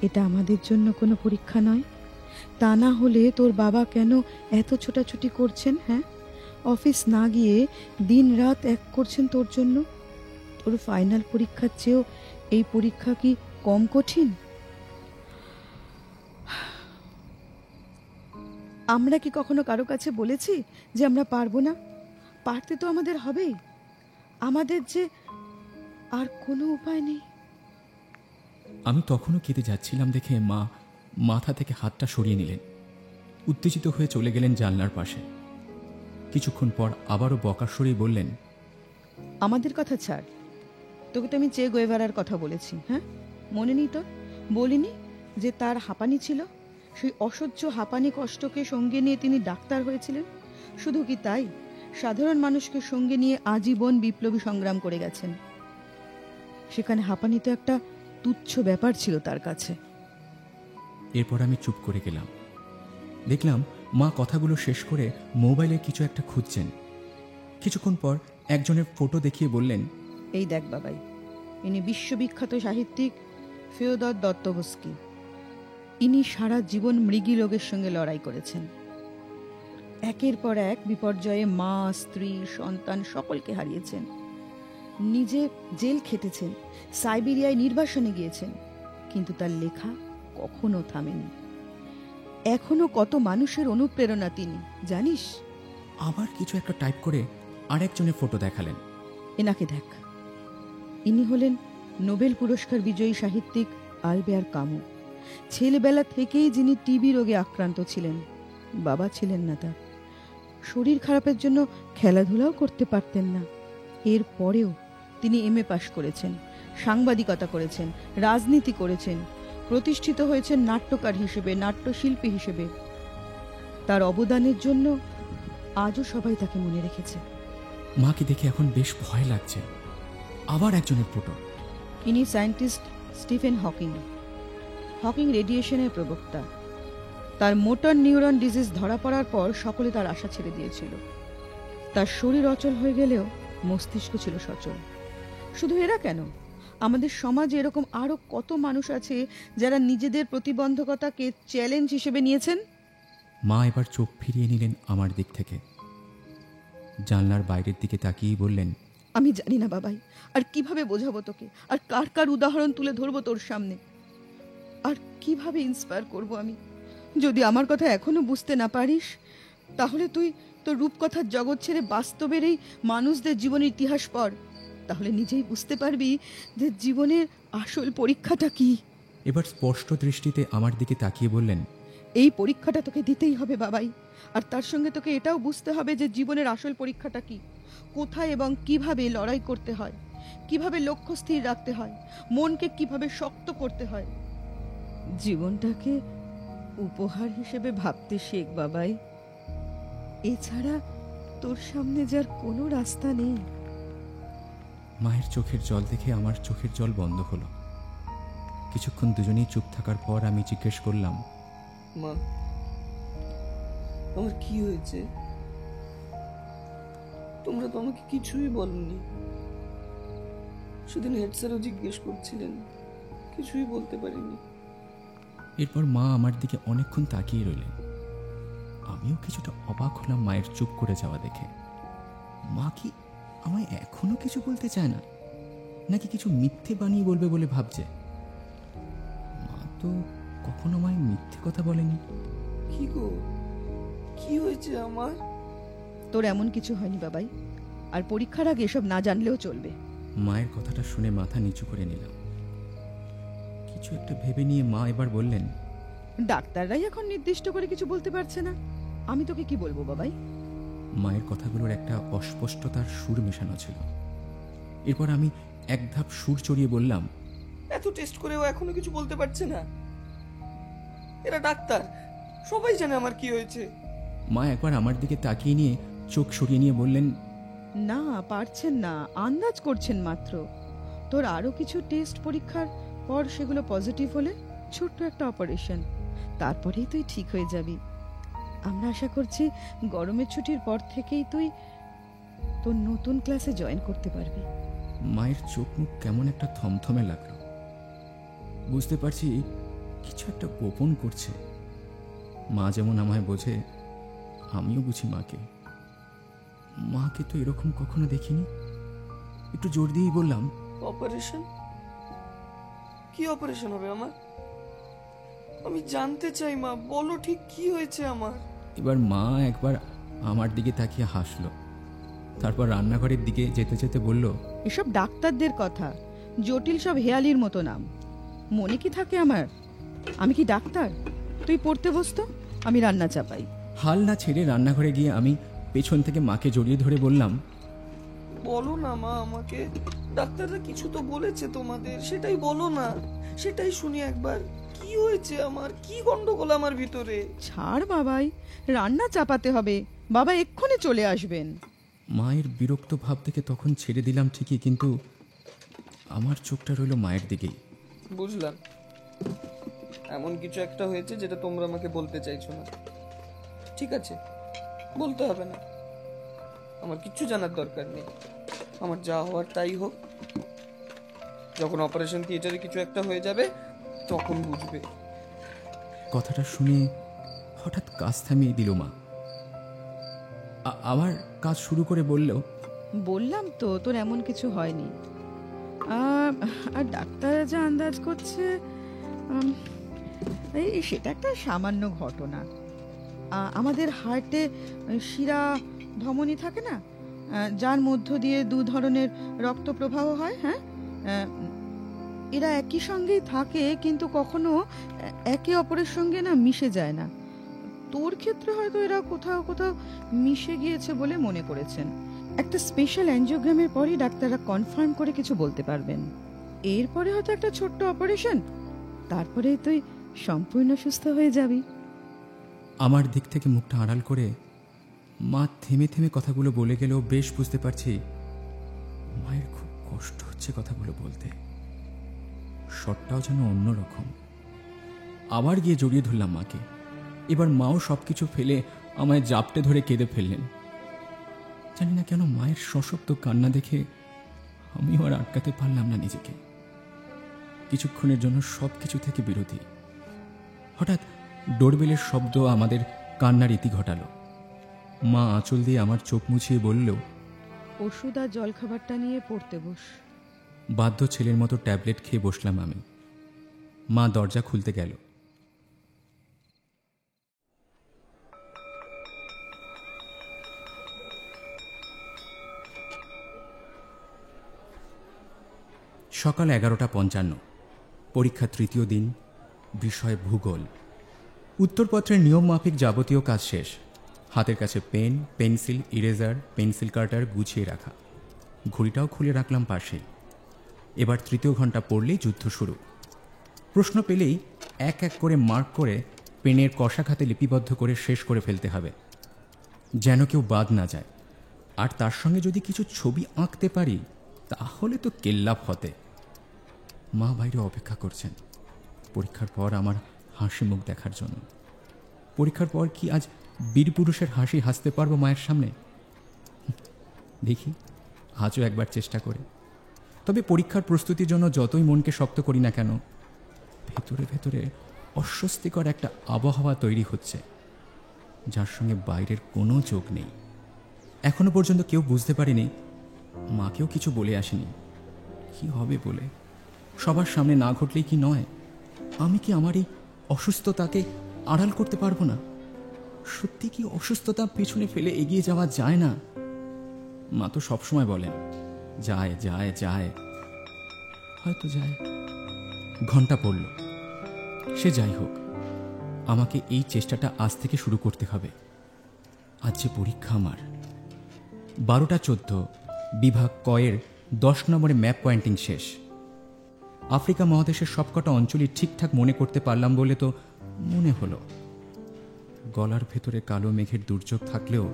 এটা আমাদের জন্য কোনো পরীক্ষা নয়? তা না হলে তোর বাবা কেন এত ছোটাছুটি করছেন? হ্যাঁ, অফিস না গিয়ে দিন রাত এক করছেন তোর জন্য। তোর ফাইনাল পরীক্ষার চেয়েও এই পরীক্ষা কি কম কঠিন? আমরা কি কখনো কারো কাছে বলেছি যে আমরা পারবো না? পারতে তো আমাদের হবেই। আমাদের যে আর কোনো উপায় নেই। আমি তখনও কেঁদে যাচ্ছিলাম দেখে মা মাথা থেকে হাতটা সরিয়ে নিলেন। উত্তেজিত হয়ে চলে গেলেন জানলার পাশে। কিছুক্ষণ পর আবারও বকার সরেই বললেন, আমাদের কথা ছাড়, তোকে তো আমি চে গোয়েভারার কথা বলেছি। হ্যাঁ, মনে নেই তোর? বলিনি যে তার হাঁপানি ছিল? সেই অসহ্য হাঁপানি কষ্টকে সঙ্গে নিয়ে তিনি ডাক্তার হয়েছিলেন। শুধু কি তাই, সাধারণ মানুষকে সঙ্গে নিয়ে আজীবন বিপ্লবী সংগ্রাম করে গেছেন। সেখানে হাঁপানি তো একটা তুচ্ছ ব্যাপার ছিল তার কাছে। এরপর আমি চুপ করে গেলাম। দেখলাম মা কথাগুলো শেষ করে মোবাইলে কিছু একটা খুঁজছেন। কিছুক্ষণ পর একজনের ফটো দেখিয়ে বললেন, এই দেখ বাবাই, ইনি বিশ্ববিখ্যাত সাহিত্যিক ফিওদর দস্তয়েভস্কি। ইনি সারা জীবন মৃগী রোগের সঙ্গে লড়াই করেছেন। একের পর এক বিপর্যয়ে মা, স্ত্রী, সন্তান সকলকে হারিয়েছেন। নিজে জেল খেটেছেন, সাইবেরিয়ায় নির্বাসনে গিয়েছেন, কিন্তু তার লেখা কখনো থামেনি। এখনো কত মানুষের অনুপ্রেরণা তিনি, জানিস? আবার কিছু একটা টাইপ করে আরেকজনের ফটো দেখালেন। এনাকে দেখ, ইনি হলেন নোবেল পুরস্কার বিজয়ী সাহিত্যিক আলবেয়ার কামু। ছেলেবেলা থেকেই যিনি টিবি রোগে আক্রান্ত ছিলেন, বাবা ছিলেন না তার। শরীর খারাপের জন্য খেলাধুলাও করতে পারতেন না। এর পরেও তিনি এমএ পাশ করেছেন, সাংবাদিকতা করেছেন, রাজনীতি করেছেন, প্রতিষ্ঠিত হয়েছেন নাট্যকার হিসেবে, নাট্যশিল্পী হিসেবে। তার অবদানের জন্য আজও সবাই তাকে মনে রেখেছে। মাকে দেখে এখন বেশ ভয় লাগছে। আবার একজনের ফটো। ইনি সায়েন্টিস্ট স্টিফেন হকিং। হকিং রেডিয়েশনের প্রবক্তা। তার মোটর নিউরন ডিজিজ ধরা পড়ার পর সকলে তার আশা ছেড়ে দিয়েছিল। তার শরীর অচল হয়ে গেলেও মস্তিষ্ক ছিল সচল। শুধু এরা কেন, আমাদের সমাজে এরকম আরো কত মানুষ আছে যারা নিজেদের প্রতিবন্ধকতাকে চ্যালেঞ্জ হিসেবে নিয়েছেন। মা এবার চোখ ফিরিয়ে নিলেন আমার দিক থেকে, জানলার বাইরের দিকে তাকিয়ে বললেন, আমি জানি না বাবাই, আর কিভাবে বোঝাবো তোকে, আর কার কার উদাহরণ তুলে ধরবো তোর সামনে, আর কিভাবে ইন্সপায়ার করব আমি। যদি আমার কথা এখনো বুঝতে না পারিস, তাহলে তুই তোর রূপকথার জগৎ ছেড়ে বাস্তবের এই মানুষদের জীবনের ইতিহাস পড়। তাহলে নিজেই বুঝতে পারবি যে জীবনের আসল পরীক্ষাটা কি। এবার স্পষ্ট দৃষ্টিতে আমার দিকে তাকিয়ে বললেন, এই পরীক্ষাটা তোকে দিতেই হবে বাবাই। আর তার সঙ্গে তোকে এটাও বুঝতে হবে যে জীবনের আসল পরীক্ষাটা কি, কোথায় এবং কিভাবে লড়াই করতে হয়, কিভাবে লক্ষ্য স্থির রাখতে হয়, মনকে কিভাবে শক্ত করতে হয়। জীবনটাকে উপহার হিসেবে ভাবতে শেখ বাবাই। এছাড়া তোর সামনে যার কোনো রাস্তা নেই। মায়ের চোখের জল দেখে আমার চোখের জল বন্ধ হলো। কিছুক্ষণ দুজনেই চুপ থাকার পর আমি জিজ্ঞেস করলাম, মা, আমার কি হয়েছে? তোমরা তো আমাকে কিছুই বলনি। সেদিন হেড স্যারও জিজ্ঞেস করছিলেন, কিছুই বলতে পারিনি। এরপর মা আমার দিকে অনেকক্ষণ তাকিয়ে রইলেন। আমিও কিছুটা অবাক হলাম মায়ের চুপ করে যাওয়া দেখে। মা কি আমায় এখনো কিছু বলতে চায় না, নাকি কিছু মিথ্যে বানিয়ে বলবে বলে ভাবছে? মা তো কখনো আমায় মিথ্যে কথা বলেনি। কি গো, কি হয়েছে আমার? তোর এমন কিছু হয়নি বাবাই, আর পরীক্ষার আগে এসব না জানলেও চলবে। মায়ের কথাটা শুনে মাথা নিচু করে নিলাম। কিছু একটা ভেবে নিয়ে মা এবার বললেন, ডাক্তাররাই এখন নির্দিষ্ট করে কিছু বলতে পারছে না, আমি তোকে কি বলবো বাবাই। মায়ের কথাগুলোর একটা অস্পষ্টতার সুর মেশানো ছিল। এরপর আমি এক ধাপ সুর চড়িয়ে বললাম, এত টেস্ট করেও এখনো কিছু বলতে পারছে না? এরা ডাক্তার, সবাই জানে আমার কি হয়েছে। মা একবার আমার দিকে তাকিয়ে নিয়ে চোখ সরিয়ে নিয়ে বললেন, না, পারছেন না, আন্দাজ করছেন মাত্র। তোর আরো কিছু টেস্ট পরীক্ষার পর সেগুলো পজিটিভ হলে ছোট্ট একটা অপারেশন, তারপরেই তুই ঠিক হয়ে যাবি। আমরা আশা করছি গরমের ছুটির পর থেকেই তুই তোর নতুন ক্লাসে জয়েন করতে পারবি। মায়ের চোখ মুখ কেমন একটা থমথমে লাগলো। বুঝতে পারছি কিছু একটা গোপন করছে। মা যেমন আমায় বোঝে, আমিও বুঝি মাকে। মাকে তো এরকম কখনো দেখিনি। একটু জোর দিয়েই বললাম, অপারেশন? কি অপারেশন হবে আমার? আমি জানতে চাই মা, বলো ঠিক কি হয়েছে আমার। এবার মা একবার আমার দিকে তাকিয়ে হাসলো, তারপর রান্নাঘরের দিকে যেতে যেতে বলল, এসব ডাক্তারদের কথা, জটিল সব হেয়ালির মতো নাম। মনে কি থাকে আমার? আমি কি ডাক্তার? তুই পড়তে বসতো, আমি রান্না চাপাই। হাল না ছেড়ে রান্নাঘরে গিয়ে আমি পেছন থেকে মাকে জড়িয়ে ধরে বললাম, বলো না মা আমাকে, ডাক্তাররা কিছু তো বলেছে তোমাদের, সেটাই বলো না, সেটাই শুনি একবার। কি হয়েছে আমার, কি গন্ডগোল আমার ভিতরে? ছাড় বাবাই, রান্না চাপাতে হবে, বাবা এক্ষুনি চলে আসবেন। মায়ের বিরক্ত ভাব থেকে তখন ছেড়ে দিলাম ঠিকই, কিন্তু আমার চোখটা রইল মায়ের দিকেই। বুঝলাম, এমন কিছু একটা হয়েছে যেটা তোমরা আমাকে বলতে চাইছো না। ঠিক আছে, বলতে হবে না, আমার কিচ্ছু জানার দরকার নেই। আমার যা হওয়ার তাই হোক। যখন অপারেশন থিয়েটারে কিছু একটা হয়ে যাবে তখন বুঝবে। কথাটা শুনে হঠাৎ কাজ থামিয়ে দিল মা। আবার কাজ শুরু করে বলল, বললাম তো তোর এমন কিছু হয়নি। আর ডাক্তার যা আন্দাজ করছে এই সেটা একটা সামান্য ঘটনা। আমাদের হার্টে শিরা ধমনী থাকে না, যার মধ্য দিয়ে দু ধরনের রক্ত প্রবাহ হয়। হ্যাঁ, এরা একই সঙ্গেই থাকে, কিন্তু কখনো একে অপরের সঙ্গে না মিশে যায় না। তোর ক্ষেত্রে হয়তো এরা কোথাও কোথাও মিশে গিয়েছে বলে মনে করেছেন। একটা স্পেশাল অ্যাঞ্জিওগ্রামের পরই ডাক্তাররা কনফার্ম করে কিছু বলতে পারবেন। এরপরে হয়তো একটা ছোট্ট অপারেশন, তারপরেই তুই সম্পূর্ণ সুস্থ হয়ে যাবি। আমার দিক থেকে মুখটা আড়াল করে মা থেমে থেমে কথাগুলো বলে গেলেও বেশ বুঝতে পারছি মায়ের খুব কষ্ট হচ্ছে কথাগুলো বলতে। শটটাও যেন অন্যরকম। আবার গিয়ে জড়িয়ে ধরলাম মাকে। এবার মাও সবকিছু ফেলে আমায় জাপটে ধরে কেঁদে ফেললেন। জানি না কেন মায়ের সশব্দ কান্না দেখে আমিও আর আটকাতে পারলাম না নিজেকে। কিছুক্ষণের জন্য সবকিছু থেকে বিরতি। হঠাৎ ডোরবেলের শব্দ আমাদের কান্নার ইতি ঘটালো। মা আঁচল দিয়ে আমার চোখ মুছিয়ে বলল, ওষুধ আর জলখাবারটা নিয়ে পড়তে বস। বাধ্য ছেলের মতো ট্যাবলেট খেয়ে বসলাম আমি। মা দরজা খুলতে গেল। সকাল 11:55। পরীক্ষা তৃতীয় দিন। বিষয় ভূগোল। উত্তরপত্রের নিয়ম মাফিক যাবতীয় কাজ শেষ। হাতের কাছে পেন, পেন্সিল, ইরেজার, পেন্সিল কাটার গুছিয়ে রাখা। ঘড়িটাও খুলে রাখলাম পাশেই। এবার তৃতীয় ঘন্টা পড়লেই যুদ্ধ শুরু। প্রশ্ন পেলেই এক এক করে মার্ক করে পেনের কষা খাতে লিপিবদ্ধ করে শেষ করে ফেলতে হবে, যেন কেউ বাদ না যায়। আর তার সঙ্গে যদি কিছু ছবি আঁকতে পারি তাহলে তো কেল্লা ফতে। মা বাইরে অপেক্ষা করছেন পরীক্ষার পর আমার হাসি মুখ দেখার জন্য। পরীক্ষার পর কি আজ বীরপুরুষের হাসি হাসতে পারবো মায়ের সামনে? দেখি আজও একবার চেষ্টা করে। তবে পরীক্ষার প্রস্তুতির জন্য যতই মনকে শক্ত করি না কেন, ভেতরে ভেতরে অস্বস্তিকর একটা আবহাওয়া তৈরি হচ্ছে, যার সঙ্গে বাইরের কোনো যোগ নেই। এখনো পর্যন্ত কেউ বুঝতে পারেনি, মাকেও কিছু বলে আসেনি কি হবে বলে। সবার সামনে না ঘটলেই কি নয়? আমি কি আমার এই অসুস্থতাকে আড়াল করতে পারবো না? সত্যি কি অসুস্থতা পেছনে ফেলে এগিয়ে যাওয়া যায় না? মা তো সবসময় বলেন যায় যায় যায়, হয়তো যায়। ঘন্টা পড়ল। সে যাই হোক, আমাকে এই চেষ্টাটা আজ থেকে শুরু করতে হবে। আজ যে পরীক্ষা আমার। 12:14, বিভাগ কয়ের 10 নম্বরে ম্যাপ পয়েন্টিং শেষ। আফ্রিকা মহাদেশের সবকটা অঞ্চলই ঠিকঠাক মনে করতে পারলাম বলে তো মনে হলো। গলার ভেতরে কালো মেঘের দুর্যোগ থাকলেও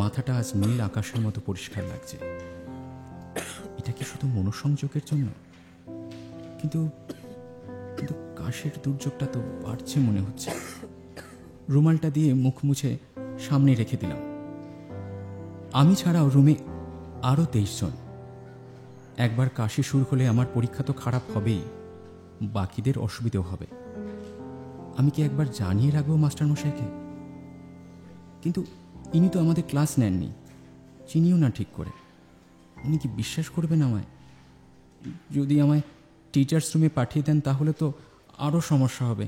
মাথাটা আজ নীল আকাশের মতো পরিষ্কার লাগছে। এটা কি শুধু মনোসংযোগের জন্য? কিন্তু কিন্তু কাশের দুর্যোগটা তো বাড়ছে মনে হচ্ছে। রুমালটা দিয়ে মুখ মুছে সামনে রেখে দিলাম। আমি ছাড়াও রুমে আরও 23 জন। একবার কাশি শুরু হলে আমার পরীক্ষা তো খারাপ হবেই, বাকিদের অসুবিধেও হবে। আমি কি একবার জানিয়ে রাখবো মাস্টারমশাইকে? কিন্তু ইনি তো আমাদের ক্লাস নেননি, চিনিও না ঠিক করে। উনি কি বিশ্বাস করবেন আমায়? যদি আমায় টিচার্স রুমে পাঠিয়ে দেন তাহলে তো আরও সমস্যা হবে।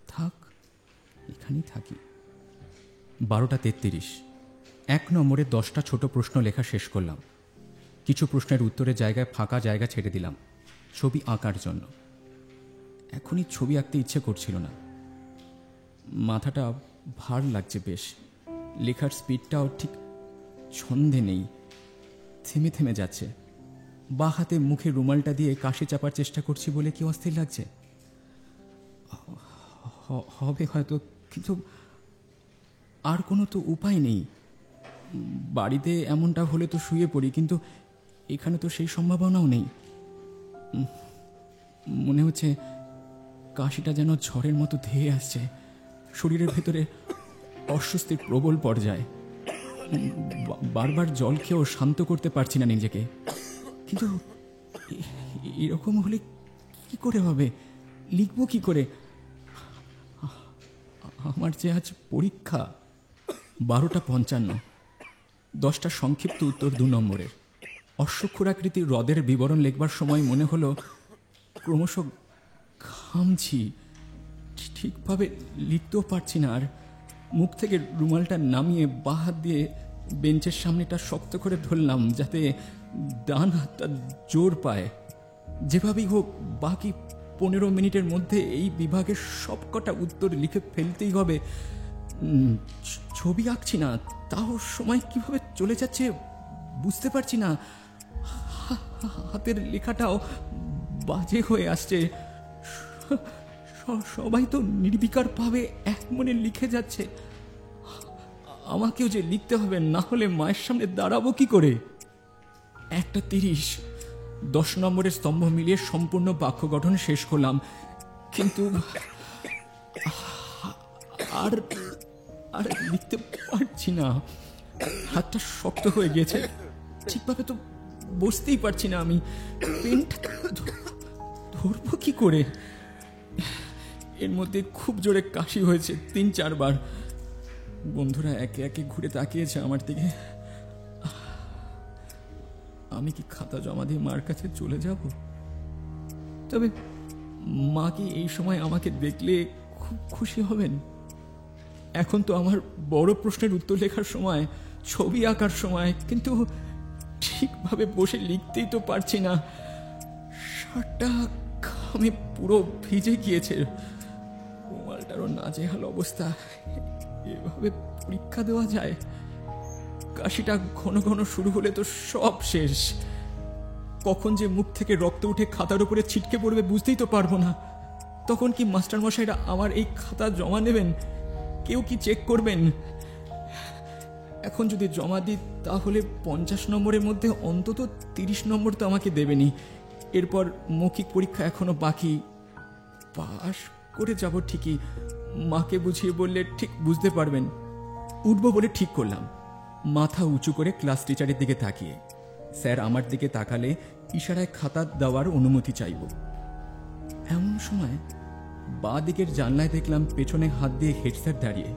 থাক, এখানেই থাকি। 12:33। 1 নম্বরে 10টা ছোট প্রশ্ন লেখা শেষ করলাম। কিছু প্রশ্নের উত্তরের জায়গায় ফাঁকা জায়গা ছেড়ে দিলাম ছবি আঁকার জন্য। এখনই ছবি আঁকতে ইচ্ছে করছিল না। মাথাটা ভার লাগছে বেশ। লেখার স্পিডটাও ঠিক ছন্দে নেই, থেমে থেমে যাচ্ছে। বাঁ হাতে মুখে রুমালটা দিয়ে কাশি চাপার চেষ্টা করছি বলে কি অস্থির লাগছে। হবে হয়তো, কিন্তু আর কোনো তো উপায় নেই। বাড়িতে এমনটা হলে তো শুয়ে পড়ি, কিন্তু এখানে তো সেই সম্ভাবনাও নেই। মনে হচ্ছে কাশিটা যেন ঝড়ের মতো ধেয়ে আসছে। শরীরের ভেতরে অস্বস্তির প্রবল পর্যায়ে। বারবার জল খেয়েও শান্ত করতে পারছি না নিজেকে। কিন্তু এরকম হলে কি করে হবে? লিখবো কি করে? আমার যে আজ পরীক্ষা। 12:55। 10টা সংক্ষিপ্ত উত্তর 2 নম্বরের। অশ্বক্ষুরাকৃতির হ্রদের বিবরণ লিখবার সময় মনে হলো ক্রমশ ঘামছি, ঠিকভাবে লিখতেও পারছি না। আর মুখ থেকে রুমালটা নামিয়ে বাঁ হাত দিয়ে বেঞ্চের সামনেটা শক্ত করে ধরলাম, যাতে ডান হাতটা জোর পায়। যেভাবেই হোক বাকি 15 মিনিটের মধ্যে এই বিভাগের সবকটা উত্তর লিখে ফেলতেই হবে। ছবি আঁকছি না, তাও সময় কিভাবে চলে যাচ্ছে বুঝতে পারছি না। হাতের লেখাটাও বাজে হয়ে আসছে। সবাই তো নির্বিকার ভাবে এক মনে লিখে যাচ্ছে, আমাকেও যে লিখতে হবে, না হলে মায়ের সামনে দাঁড়াবো কি করে? 1:30, 10 নম্বরের স্তম্ভ মিলিয়ে সম্পূর্ণ বাক্য গঠন শেষ করলাম, কিন্তু আর আর লিখতে পারছি না। হাতটা শক্ত হয়ে গিয়েছে, ঠিকভাবে তো বসতেই পারছি না। আমি পেনটা ধরবো কি করে? এর মধ্যে খুব জোরে কাশি হয়েছে 3-4 বার। বন্ধুরা একে একে ঘুরে তাকিয়েছে আমার দিকে। আমি কি খাতা জমা দিয়ে মার কাছে চলে যাব? তবে মা কি এই সময় আমাকে দেখলে খুব খুশি হবেন? এখন তো আমার বড় প্রশ্নের উত্তর লেখার সময়, ছবি আঁকার সময়, কিন্তু ঠিকভাবে বসে লিখতেই তো পারছি না। শার্টটা ঘামে পুরো ভিজে গিয়েছে, রুমালটারও নাজেহাল অবস্থা। এভাবে পরীক্ষা দেওয়া যায়? কাশিটা ঘন ঘন শুরু হলে তো সব শেষ। কখন যে মুখ থেকে রক্ত উঠে খাতার উপরে ছিটকে পড়বে বুঝতেই তো পারবো না। তখন কি মাস্টারমশাইরা আমার এই খাতা জমা নেবেন? কেউ কি চেক করবেন? এখন যদি জমা দিই তাহলে 50 নম্বরের মধ্যে অন্তত 30 নম্বর তো আমাকে দেবেনি। এরপর মৌখিক পরীক্ষা এখনো বাকি। পাশ করে যাব ঠিকই, মাকে বুঝিয়ে বললে ঠিক বুঝতে পারবেন। উঠবো বলে ঠিক করলাম, মাথা উঁচু করে ক্লাস টিচারের দিকে তাকিয়ে। স্যার আমার দিকে তাকালে ইশারায় খাতা দেওয়ার অনুমতি চাইব। এমন সময় বাঁ দিকের জানলায় দেখলাম পেছনে হাত দিয়ে হেড স্যার দাঁড়িয়ে,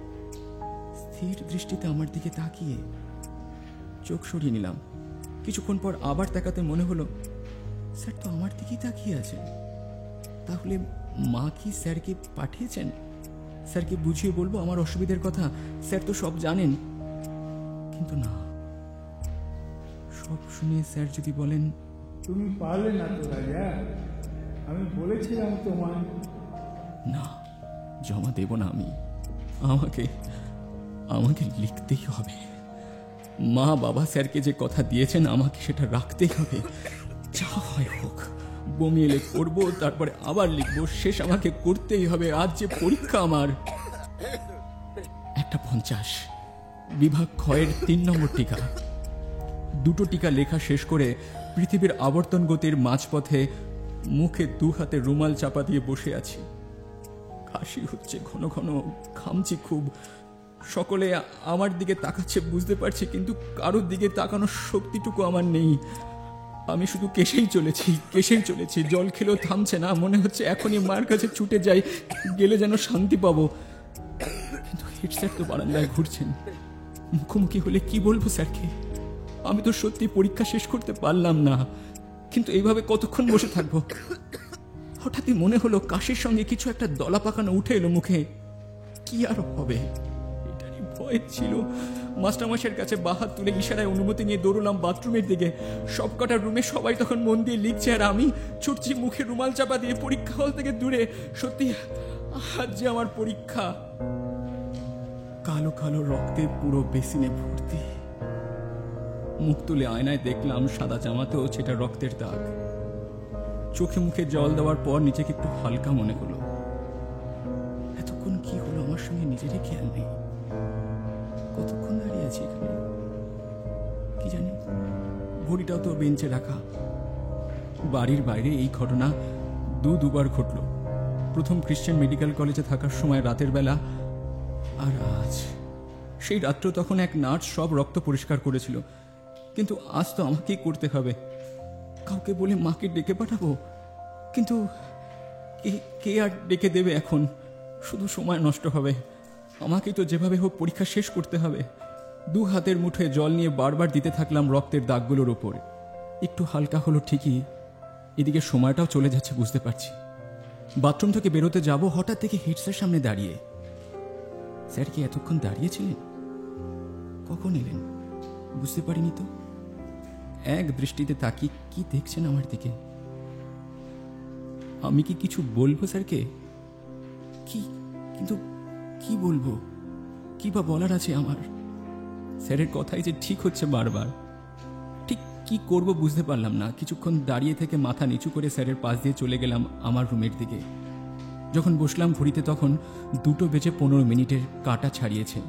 স্থির দৃষ্টিতে আমার দিকে তাকিয়ে। চোখ সরিয়ে নিলাম। কিছুক্ষণ পর আবার তাকাতে মনে হলো স্যার তো আমার দিকেই তাকিয়ে আছেন। তাহলে মা কি স্যারকে পাঠিয়েছেন? স্যারকে বুঝিয়ে বলবো আমার অসুবিধার কথা, স্যার তো সব জানেন। কিন্তু না, সব শুনে স্যার যদি বলেন তুমি পারলে না তো রাজা, আমি বলেছিলাম তোমায়। না, জমা দেব না আমি। আমাকে আমাকে লিখতেই হবে। মা বাবা স্যারকে যে কথা দিয়েছেন আমাকে সেটা রাখতেই হবে। যা হয় হোক, বমি এলে করবো, তারপরে আবার লিখবো, শেষ আমাকে করতেই হবে। আজ যে পরীক্ষা আমার। 1:50, বিভাগ ক্ষয়ের 3 নম্বর টিকা। 2টো টিকা লেখা শেষ করে পৃথিবীর আবর্তন গতির মাঝপথে মুখে 2 হাতে রুমাল চাপা দিয়ে বসে আছি। কাশি হচ্ছে ঘন ঘন, ঘামছি খুব। সকলে আমার দিকে তাকাচ্ছে বুঝতে পারছি, কিন্তু কারোর দিকে তাকানোর শক্তিটুকু আমার নেই। আমি শুধু কেশেই চলেছি। জল খেলেও থামছে না। মনে হচ্ছে এখনই মার কাছে ছুটে যাই, গেলে যেন শান্তি পাবো। কিন্তু হেড স্যার তো বারান্দায় ঘুরছেন। মুখোমুখি হলে কি বলবো স্যারকে? আমি তো সত্যি পরীক্ষা শেষ করতে পারলাম না, কিন্তু এইভাবে কতক্ষণ বসে থাকবো? হঠাৎই মনে হলো কাশির সঙ্গে কিছু একটা দলা পাকানো উঠে এলো মুখে। কি আর হবে, এটারই ভয় ছিল। মাস্টারমশাইয়ের কাছে বাহাত তুলে ইশারায় অনুমতি নিয়ে দৌড়লাম বাথরুমের দিকে। সবকটা রুমে সবাই তখন মন দিয়ে লিখছে, আর আমি ছুটছি মুখে রুমাল চাপা দিয়ে পরীক্ষা হল থেকে দূরে। সত্যি আজ যে আমার পরীক্ষা। কালো কালো রক্তে পুরো বেসিনে ভর্তি। মুখ তুলে আয়নায় দেখলাম সাদা জামাতেও সেটা রক্তের দাগ। চোখে মুখে জল দেওয়ার পর নিজেকে একটু হালকা মনে হলো। এতক্ষণ কি হলো আমার সঙ্গে নিজেরই খেয়াল নেই। কতক্ষণ দাঁড়িয়ে আছি এখানে কি জানি। ঘড়িটাও তো বেঞ্চে রাখা। বাড়ির বাইরে এই ঘটনা দুবার ঘটল। প্রথম খ্রিশ্চান মেডিকেল কলেজে থাকার সময় রাতের বেলা, আর আজ। সেই রাত্র তখন এক নার্স সব রক্ত পরিষ্কার করেছিল, কিন্তু আজ তো আমাকেই করতে হবে। কাউকে বলে মাকে ডেকে পাঠাবো, কিন্তু কে আর ডেকে দেবে এখন? শুধু সময় নষ্ট হবে। আমাকেই তো যেভাবে হোক পরীক্ষা শেষ করতে হবে। 2 হাতের মুঠোয় জল নিয়ে বারবার দিতে থাকলাম রক্তের দাগগুলোর ওপর। একটু হালকা হলো ঠিকই, এদিকে সময়টাও চলে যাচ্ছে বুঝতে পারছি। বাথরুম থেকে বেরোতে যাব, হঠাৎ থেকে হেড স্যার সামনে দাঁড়িয়ে। স্যার কি এতক্ষণ দাঁড়িয়েছিলেন? কখন এলেন বুঝতে পারিনি তো। এক দৃষ্টিতে তাকিয়ে কি দেখছেন আমার দিকে? আমি কি কিছু বলবো স্যারকে? কি, কিন্তু কি বলবো? কি বা বলার আছে আমার? স্যারের কথাই যে ঠিক হচ্ছে বারবার। ঠিক কি করব বুঝতে পারলাম না। কিছুক্ষণ দাঁড়িয়ে থেকে মাথা নিচু করে স্যারের পাশ দিয়ে চলে গেলাম আমার রুমের দিকে। যখন বসলাম ঘড়িতে তখন 2:15 কাঁটা ছাড়িয়েছে।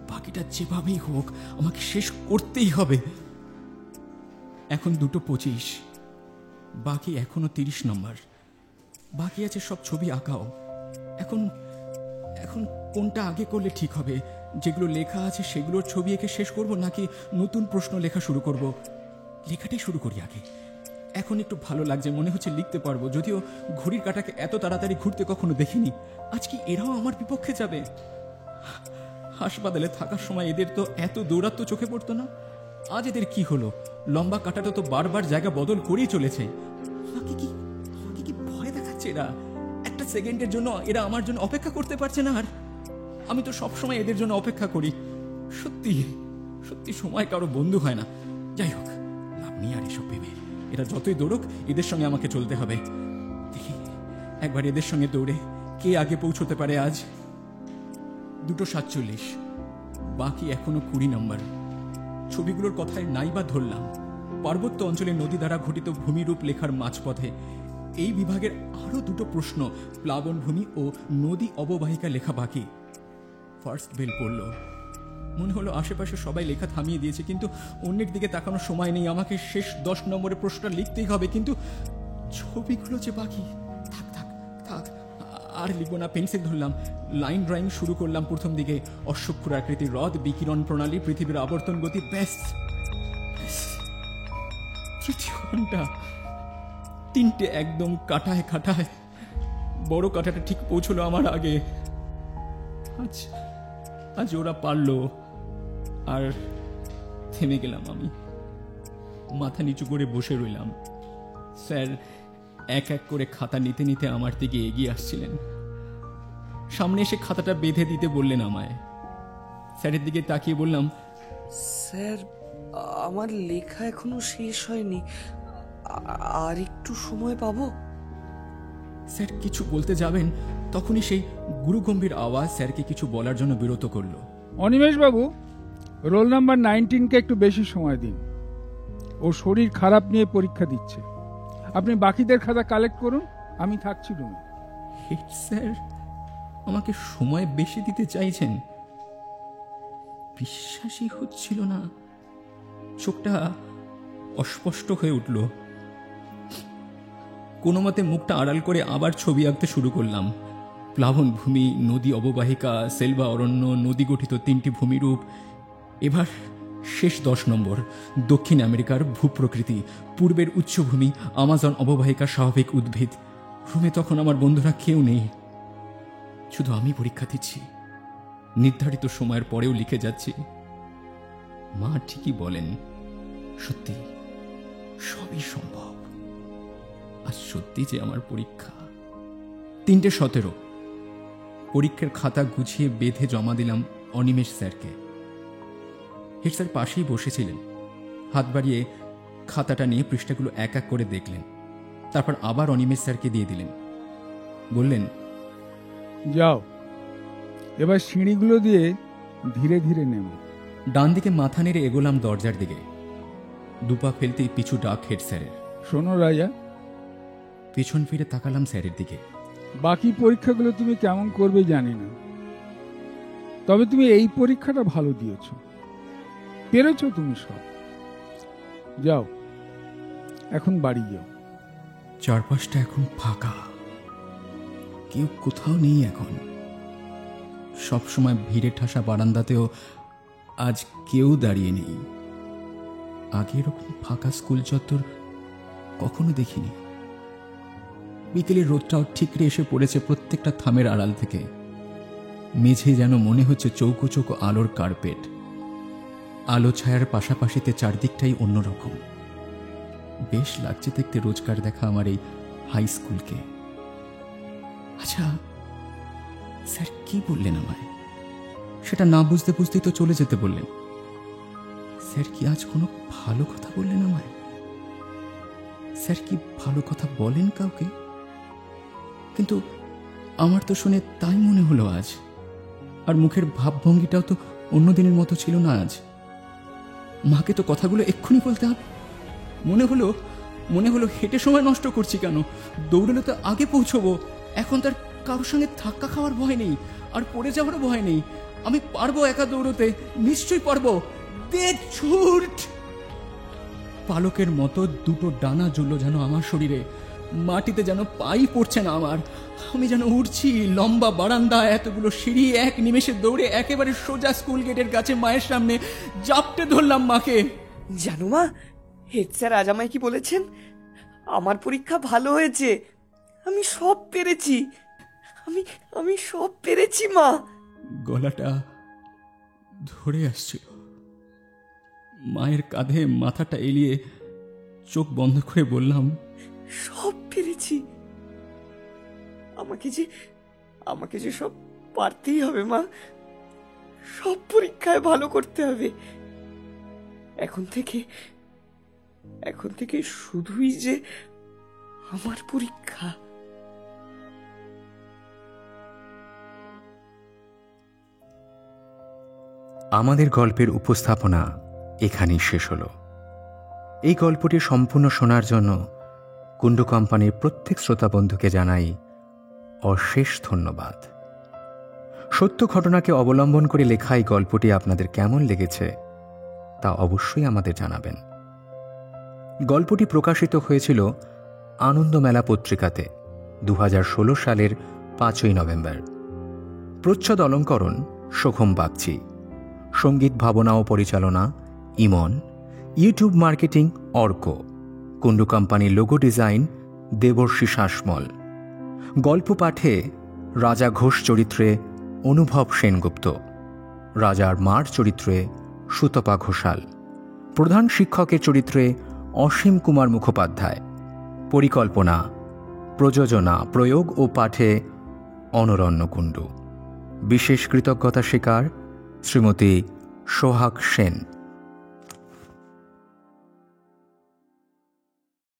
বাকিটা যেভাবেই হোক আমাকে শেষ করতেই হবে। এখন 2:25, বাকি এখনো 30 নম্বর। বাকি আছে সব ছবি আঁকাও। এখন এখন কোনটা আগে করলে ঠিক হবে? যেগুলো লেখা আছে সেগুলোর ছবি এঁকে শেষ করব, নাকি নতুন প্রশ্ন লেখা শুরু করব? লেখাটাই শুরু করি আগে। এখন একটু ভালো লাগছে, মনে হচ্ছে লিখতে পারবো। যদিও ঘড়ির কাঁটাকে এত তাড়াতাড়ি ঘুরতে কখনো দেখিনি। আজ কি এরাও আমার বিপক্ষে যাবে? হাসপাতালে থাকার সময় এদের তো এত দৌড়াত্ম চোখে পড়তো না। আজ এদের কি হলো? লম্বা কাঁটাটা তো বারবার জায়গা বদল করেই চলেছে। আমাকে কি ভয় দেখাচ্ছে এরা? একটা সেকেন্ডের জন্য এরা আমার জন্য অপেক্ষা করতে পারছে না। আর আমি তো সবসময় এদের জন্য অপেক্ষা করি। সত্যি সত্যি সময় কারো বন্ধু হয় না। যাই হোক, লাভ নেই আর এসব ভেবে। এরা যতই দৌড়ুক এদের সঙ্গে আমাকে চলতে হবে। দেখি একবার এদের সঙ্গে দৌড়ে কে আগে পৌঁছতে পারে। আজ 2:47, বাকি এখনো 20 নম্বর। ছবিগুলোর কথায় নাই বা ধরলাম। পার্বত্য অঞ্চলে নদী দ্বারা ঘটিত ভূমিরূপ লেখার মাঝপথে এই বিভাগের আরো 2টো প্রশ্ন, প্লাবনভূমি ও নদী অববাহিকা লেখা বাকি। ফার্স্ট বেল পড়ল। মনে হলো আশেপাশে সবাই লেখা থামিয়ে দিয়েছে, কিন্তু অন্যের দিকে তাকানোর সময় নেই। আমাকে শেষ 10 নম্বরের প্রশ্নটা লিখতেই হবে। কিন্তু ছবিগুলো যে বাকি। থাক থাক থাক, আর লিখবো না। পেন্সিল ধরলাম, লাইন ড্রয়িং শুরু করলাম। প্রথম দিকে অশ্বক্ষুর আকৃতির হ্রদ, বিকিরণ প্রণালী, পৃথিবীর আবর্তন গতি। ব্যাস, তৃতীয় ঘন্টা। 3টে একদম কাটায় কাটায়। বড় কাঁটাটা ঠিক পৌঁছলো আমার আগে। আজ ওরা পারলো। আর থেমে গেলাম আমি। মাথা নিচু করে বসে রইলাম। স্যার এক এক করে খাতা নিতে নিতে আমার দিকে এগিয়ে আসছিলেন। সামনে এসে খাতাটা বেঁধে দিতে বললেন আমায়। স্যারের দিকে তাকিয়ে বললাম, স্যার, আমার লেখা এখনো শেষ হয়নি, আর একটু সময় পাবো? স্যার কিছু বলতে যাবেন, তখনই সেই গুরুগম্ভীর আওয়াজ স্যারকে কিছু বলার জন্য বিরত করলো। অনিমেষ বাবু, রোল নাম্বার 19কে একটু বেশি সময় দিন। ও শরীর খারাপ নিয়ে পরীক্ষা দিচ্ছে। আপনি বাকিদের খাতা কালেক্ট করুন, আমি থাকছি রুমে। হেড স্যার আমাকে সময় বেশি দিতে চাইছেন? বিশ্বাসই হচ্ছিল না। চোখটা অস্পষ্ট হয়ে উঠল। কোনো মতে মুখটা আড়াল করে আবার ছবি আঁকতে শুরু করলাম। প্লাবনভূমি, নদী অববাহিকা, সেলভা অরণ্য, নদী গঠিত 3টি ভূমিরূপ। এবার শেষ 10 নম্বর, দক্ষিণ আমেরিকার ভূপ্রকৃতি, পূর্বের উচ্চভূমি, আমাজন অববাহিকা, স্বাভাবিক উদ্ভিদ। রুমে তখন আমার বন্ধুরা কেউ নেই, শুধু আমি পরীক্ষা দিচ্ছি। নির্ধারিত সময়ের পরেও লিখে যাচ্ছি। মা ঠিকই বলেন, সত্যি সবই সম্ভব। আর সত্যি যে আমার পরীক্ষা। 3:17, পরীক্ষার খাতা গুছিয়ে বেঁধে জমা দিলাম অনিমেষ স্যারকে। হেড স্যার পাশেই বসেছিলেন। হাত বাড়িয়ে খাতাটা নিয়ে পৃষ্ঠাগুলো এক এক করে দেখলেন। তারপর আবার অনিমেষ স্যারকে দিয়ে দিলেন। বললেন, যাও, এবার সিঁড়িগুলো দিয়ে ধীরে ধীরে নেব। ডান দিকে মাথা নেড়ে এগোলাম দরজার দিকে। দুপা ফেলতেই পিছু ডাক হেড স্যারের। শোনো রাজা, পিছন ফিরে তাকালাম স্যারের দিকে। বাকি পরীক্ষাগুলো তুমি কেমন করবে জানি না, তবে তুমি এই পরীক্ষাটা ভালো দিয়েছ, পেরেছো তুমি সব। যাও, এখন বাড়ি যাও। চারপাশটা এখন ফাঁকা, কেউ কোথাও নেই এখন। সবসময় ভিড়ে ঠাসা বারান্দাতেও আজ কেউ দাঁড়িয়ে নেই। আগে এরকম ফাঁকা স্কুল চত্বর কখনো দেখিনি। বিকেলের রোদটাও ঠিকরে এসে পড়েছে প্রত্যেকটা থামের আড়াল থেকে। মেঝে যেন মনে হচ্ছে চৌকো চৌকো আলোর কার্পেট। আলো ছায়ার পাশাপাশিতে চারদিকটাই অন্যরকম। বেশ লাগছে দেখতে রোজকার দেখা আমার এই হাই স্কুলকে। আচ্ছা, স্যার কি বললেন আমায়? সেটা না বুঝতে বুঝতেই তো চলে যেতে বললেন। স্যার কি আজ কোনো ভালো কথা বললেন আমায়? স্যার কি ভালো কথা বলেন কাউকে? কিন্তু আমার তো শুনে তাই মনে হলো আজ। আর মুখের ভাবভঙ্গিটাও তো অন্য দিনের মতো ছিল না আজ। মাকে তো কথাগুলো এক্ষুনি বলতে হবে। মনে হলো হেঁটে সময় নষ্ট করছি কেন, দৌড়লে তো আগে পৌঁছবো। এখন তার কারোর সঙ্গে ধাক্কা খাওয়ার ভয় নেই, আর পড়ে যাওয়ারও ভয় নেই। আমি পারবো একা দৌড়তে, নিশ্চয়ই পারবো। দে ছুট! পালকের মতো দুটো ডানা জ্বলল যেন আমার শরীরে। মাটিতে যেন পাই পড়ছে না আমার। আমি যেন উঠছি লম্বা বারান্দা, এতগুলো সিঁড়ি, এক নিমেষে দৌড়ে একেবারে সোজা স্কুল গেটের কাছে মায়ের সামনে জাপটে ধরলাম মাকে। জানো মা, হেড স্যার আজ আমায় কি বলেছেন? আমার পরীক্ষা ভালো হয়েছে, আমি সব পেরেছি, আমি সব পেরেছি মা। গলাটা ধরে আসছিল। মায়ের কাঁধে মাথাটা এলিয়ে চোখ বন্ধ করে বললাম, সব পেরেছি। আমাকে যে সব পারতেই হবে মা, সব পরীক্ষায় ভালো করতে হবে। এখন থেকে শুধুই যে আমার পরীক্ষা। আমাদের গল্পের উপস্থাপনা এখানেই শেষ হলো। এই গল্পটি সম্পূর্ণ শোনার জন্য কুণ্ডু কোম্পানির প্রত্যেক শ্রোতা বন্ধুকে জানাই অশেষ ধন্যবাদ। সত্য ঘটনাকে অবলম্বন করে লেখা এই গল্পটি আপনাদের কেমন লেগেছে তা অবশ্যই আমাদের জানাবেন। গল্পটি প্রকাশিত হয়েছিল আনন্দমেলা পত্রিকাতে 2016 সালের 5ই নভেম্বর। প্রচ্ছদ অলঙ্করণ শোভম বাগচি, সঙ্গীত ভাবনা ও পরিচালনা ইমন, ইউটিউব মার্কেটিং অর্ক, কুণ্ডু কোম্পানির লোগো ডিজাইন দেবর্ষী শাসমল। গল্প পাঠে রাজা ঘোষ চরিত্রে অনুভব সেনগুপ্ত, রাজার মার চরিত্রে সুতপা ঘোষাল, প্রধান শিক্ষকের চরিত্রে অসীম কুমার মুখোপাধ্যায়। পরিকল্পনা, প্রযোজনা, প্রয়োগ ও পাঠে অনরণ্য কুণ্ডু। বিশেষ কৃতজ্ঞতা স্বীকার শ্রীমতী সোহাগ সেন।